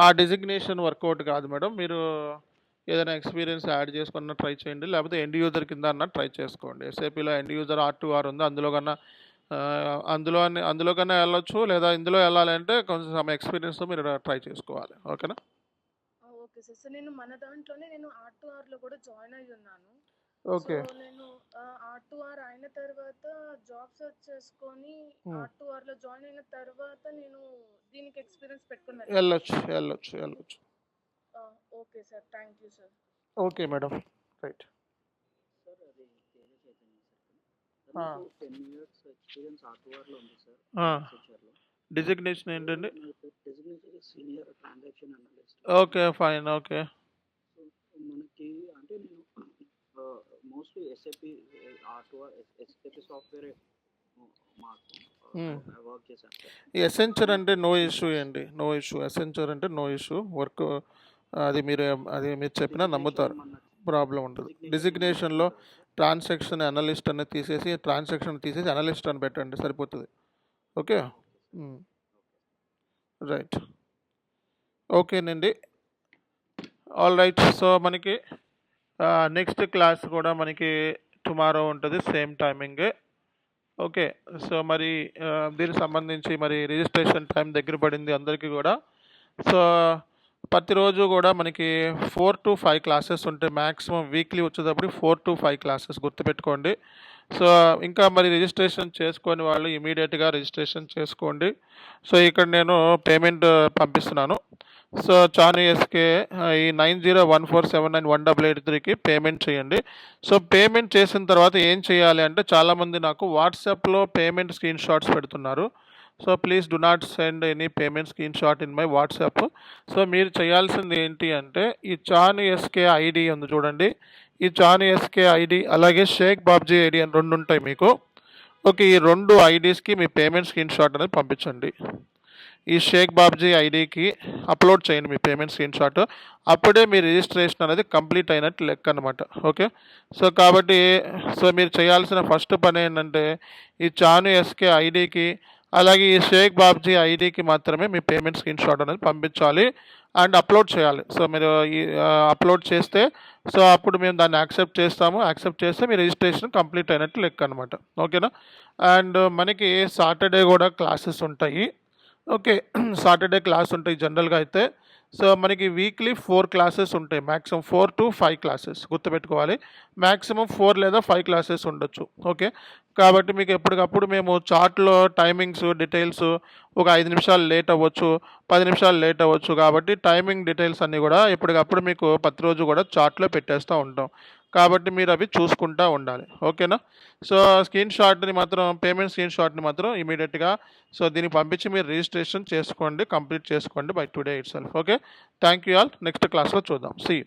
Speaker 1: ఆ డిజిగ్నేషన్ వర్కౌట్ కాదు మేడం. మీరు ఏదైనా ఎక్స్పీరియన్స్ యాడ్ చేసుకున్న ట్రై చేయండి, లేకపోతే ఎండ్ యూజర్ కింద అన్న ట్రై చేసుకోండి. ఎస్ఏపిలో ఎండ్ యూజర్ R2R ఉంది, అందులో కన్నా వెళ్ళొచ్చు, లేదా ఇందులో వెళ్ళాలంటే కొంచెం సమ్ ఎక్స్పీరియన్స్తో మీరు ట్రై చేసుకోవాలి. ఓకేనా?
Speaker 2: Okay sir. సో నేను మన దాంట్లోనే నేను R2Rలో కూడా జాయిన్ అయ్యి ఉన్నాను.
Speaker 1: ఓకే.
Speaker 2: సో నేను R2R అయిన తర్వాత జాబ్ సెర్చ్ చేసుకొని R2Rలో జాయిన్ అయిన తర్వాత నేను దీనికి ఎక్స్పీరియన్స్ పెట్టుకున్నాను.
Speaker 1: వెళ్ళొచ్చు.
Speaker 2: Okay sir, thank you sir.
Speaker 1: Okay madam, right.
Speaker 3: Sir అది తేజ చైతన్య సార్. నాకు 10 years ఎక్స్పీరియన్స్ R2Rలో ఉంది సార్. ఫ్యూచర్లో
Speaker 1: డిజిగ్నేషన్ ఏంటండి?
Speaker 3: Designated senior transaction analyst.
Speaker 1: Okay, fine. Okay.
Speaker 3: So మనకి అంటే నేను mostly SAP R2R SAP software మాకు వర్క్ చేశాను సార్.
Speaker 1: ఎసెంచర్ అంటే నో ఇష్యూ అండి, నో ఇష్యూ. ఎసెంచర్ అంటే నో ఇష్యూ. వర్క్ అది మీరు చెప్పినా నమ్ముతారు, ప్రాబ్లం ఉండదు. డిజిగ్నేషన్లో ట్రాన్సాక్షన్ అనలిస్ట్ అనేది తీసేసి అనలిస్ట్ అని పెట్టండి, సరిపోతుంది. ఓకే. రైట్. ఓకేనండి, ఆల్ రైట్. సో మనకి నెక్స్ట్ క్లాస్ కూడా మనకి టుమారో ఉంటుంది, సేమ్ టైమింగే. ఓకే. సో మరి దీనికి సంబంధించి మరి రిజిస్ట్రేషన్ టైం దగ్గర పడింది అందరికీ కూడా. సో ప్రతిరోజు కూడా మనకి 4 to 5 క్లాసెస్ ఉంటాయి మ్యాక్సిమం. వీక్లీ వచ్చేటప్పుడు 4 to 5 క్లాసెస్ గుర్తుపెట్టుకోండి. సో ఇంకా మరి రిజిస్ట్రేషన్ చేసుకొని వాళ్ళు ఇమీడియట్గా రిజిస్ట్రేషన్ చేసుకోండి. సో ఇక్కడ నేను పేమెంట్ పంపిస్తున్నాను. సో చాను ఎస్కే ఈ 9014791883కి పేమెంట్ చేయండి. సో పేమెంట్ చేసిన తర్వాత ఏం చేయాలి అంటే, చాలామంది నాకు వాట్సాప్లో పేమెంట్ స్క్రీన్ షాట్స్ పెడుతున్నారు. So please do not send any payment screen shot in my WhatsApp. So మీరు చేయాల్సింది ఏంటి అంటే, ఈ చాను ఎస్కే ఐడి ఉంది చూడండి, ఈ చాను ఎస్కే ఐడి అలాగే షేక్ బాబ్జీ ఐడి అని 2 ఉంటాయి మీకు. ఓకే, ఈ 2 ఐడీస్కి మీ పేమెంట్ స్క్రీన్ షాట్ అనేది పంపించండి. ఈ షేక్ బాబ్జీ ఐడికి అప్లోడ్ చేయండి మీ పేమెంట్ స్క్రీన్ షాట్. అప్పుడే మీ రిజిస్ట్రేషన్ అనేది కంప్లీట్ అయినట్టు లెక్క అనమాట. ఓకే. సో కాబట్టి మీరు చేయాల్సిన ఫస్ట్ పని ఏంటంటే, ఈ చాను ఎస్కే ఐడికి అలాగే ఈ షేక్ బాబ్జీ ఐడికి మాత్రమే మీ పేమెంట్ స్క్రీన్ షాట్ అనేది పంపించాలి అండ్ అప్లోడ్ చేయాలి. సో మీరు ఈ అప్లోడ్ చేస్తే సో అప్పుడు మేము దాన్ని యాక్సెప్ట్ చేస్తాము. యాక్సెప్ట్ చేస్తే మీ రిజిస్ట్రేషన్ కంప్లీట్ అయినట్టు లెక్క అనమాట. ఓకేనా? అండ్ మనకి సాటర్డే కూడా క్లాసెస్ ఉంటాయి. ఓకే, సాటర్డే క్లాస్ ఉంటాయి జనరల్గా అయితే. సో మనకి వీక్లీ 4 క్లాసెస్ ఉంటాయి, మ్యాక్సిమం 4 to 5 క్లాసెస్ గుర్తుపెట్టుకోవాలి. మ్యాక్సిమం 4 లేదా 5 క్లాసెస్ ఉండొచ్చు. ఓకే, కాబట్టి మీకు ఎప్పటికప్పుడు మేము చార్ట్లో టైమింగ్స్ డీటెయిల్స్ ఒక 5 నిమిషాలు లేట్ అవ్వచ్చు, 10 నిమిషాలు లేట్ అవ్వచ్చు. కాబట్టి టైమింగ్ డీటెయిల్స్ అన్నీ కూడా ఎప్పటికప్పుడు మీకు ప్రతిరోజు కూడా చార్ట్లో పెట్టేస్తూ ఉంటాం. కాబట్టి మీరు అవి చూసుకుంటూ ఉండాలి. ఓకేనా? సో స్క్రీన్ షాట్ని మాత్రం పేమెంట్ స్క్రీన్ షాట్ని మాత్రం ఇమీడియట్గా సో దీనికి పంపించి మీరు రిజిస్ట్రేషన్ చేసుకోండి, కంప్లీట్ చేసుకోండి by today it self. Okay, thank you all. Next క్లాస్లో చూద్దాం. సీ.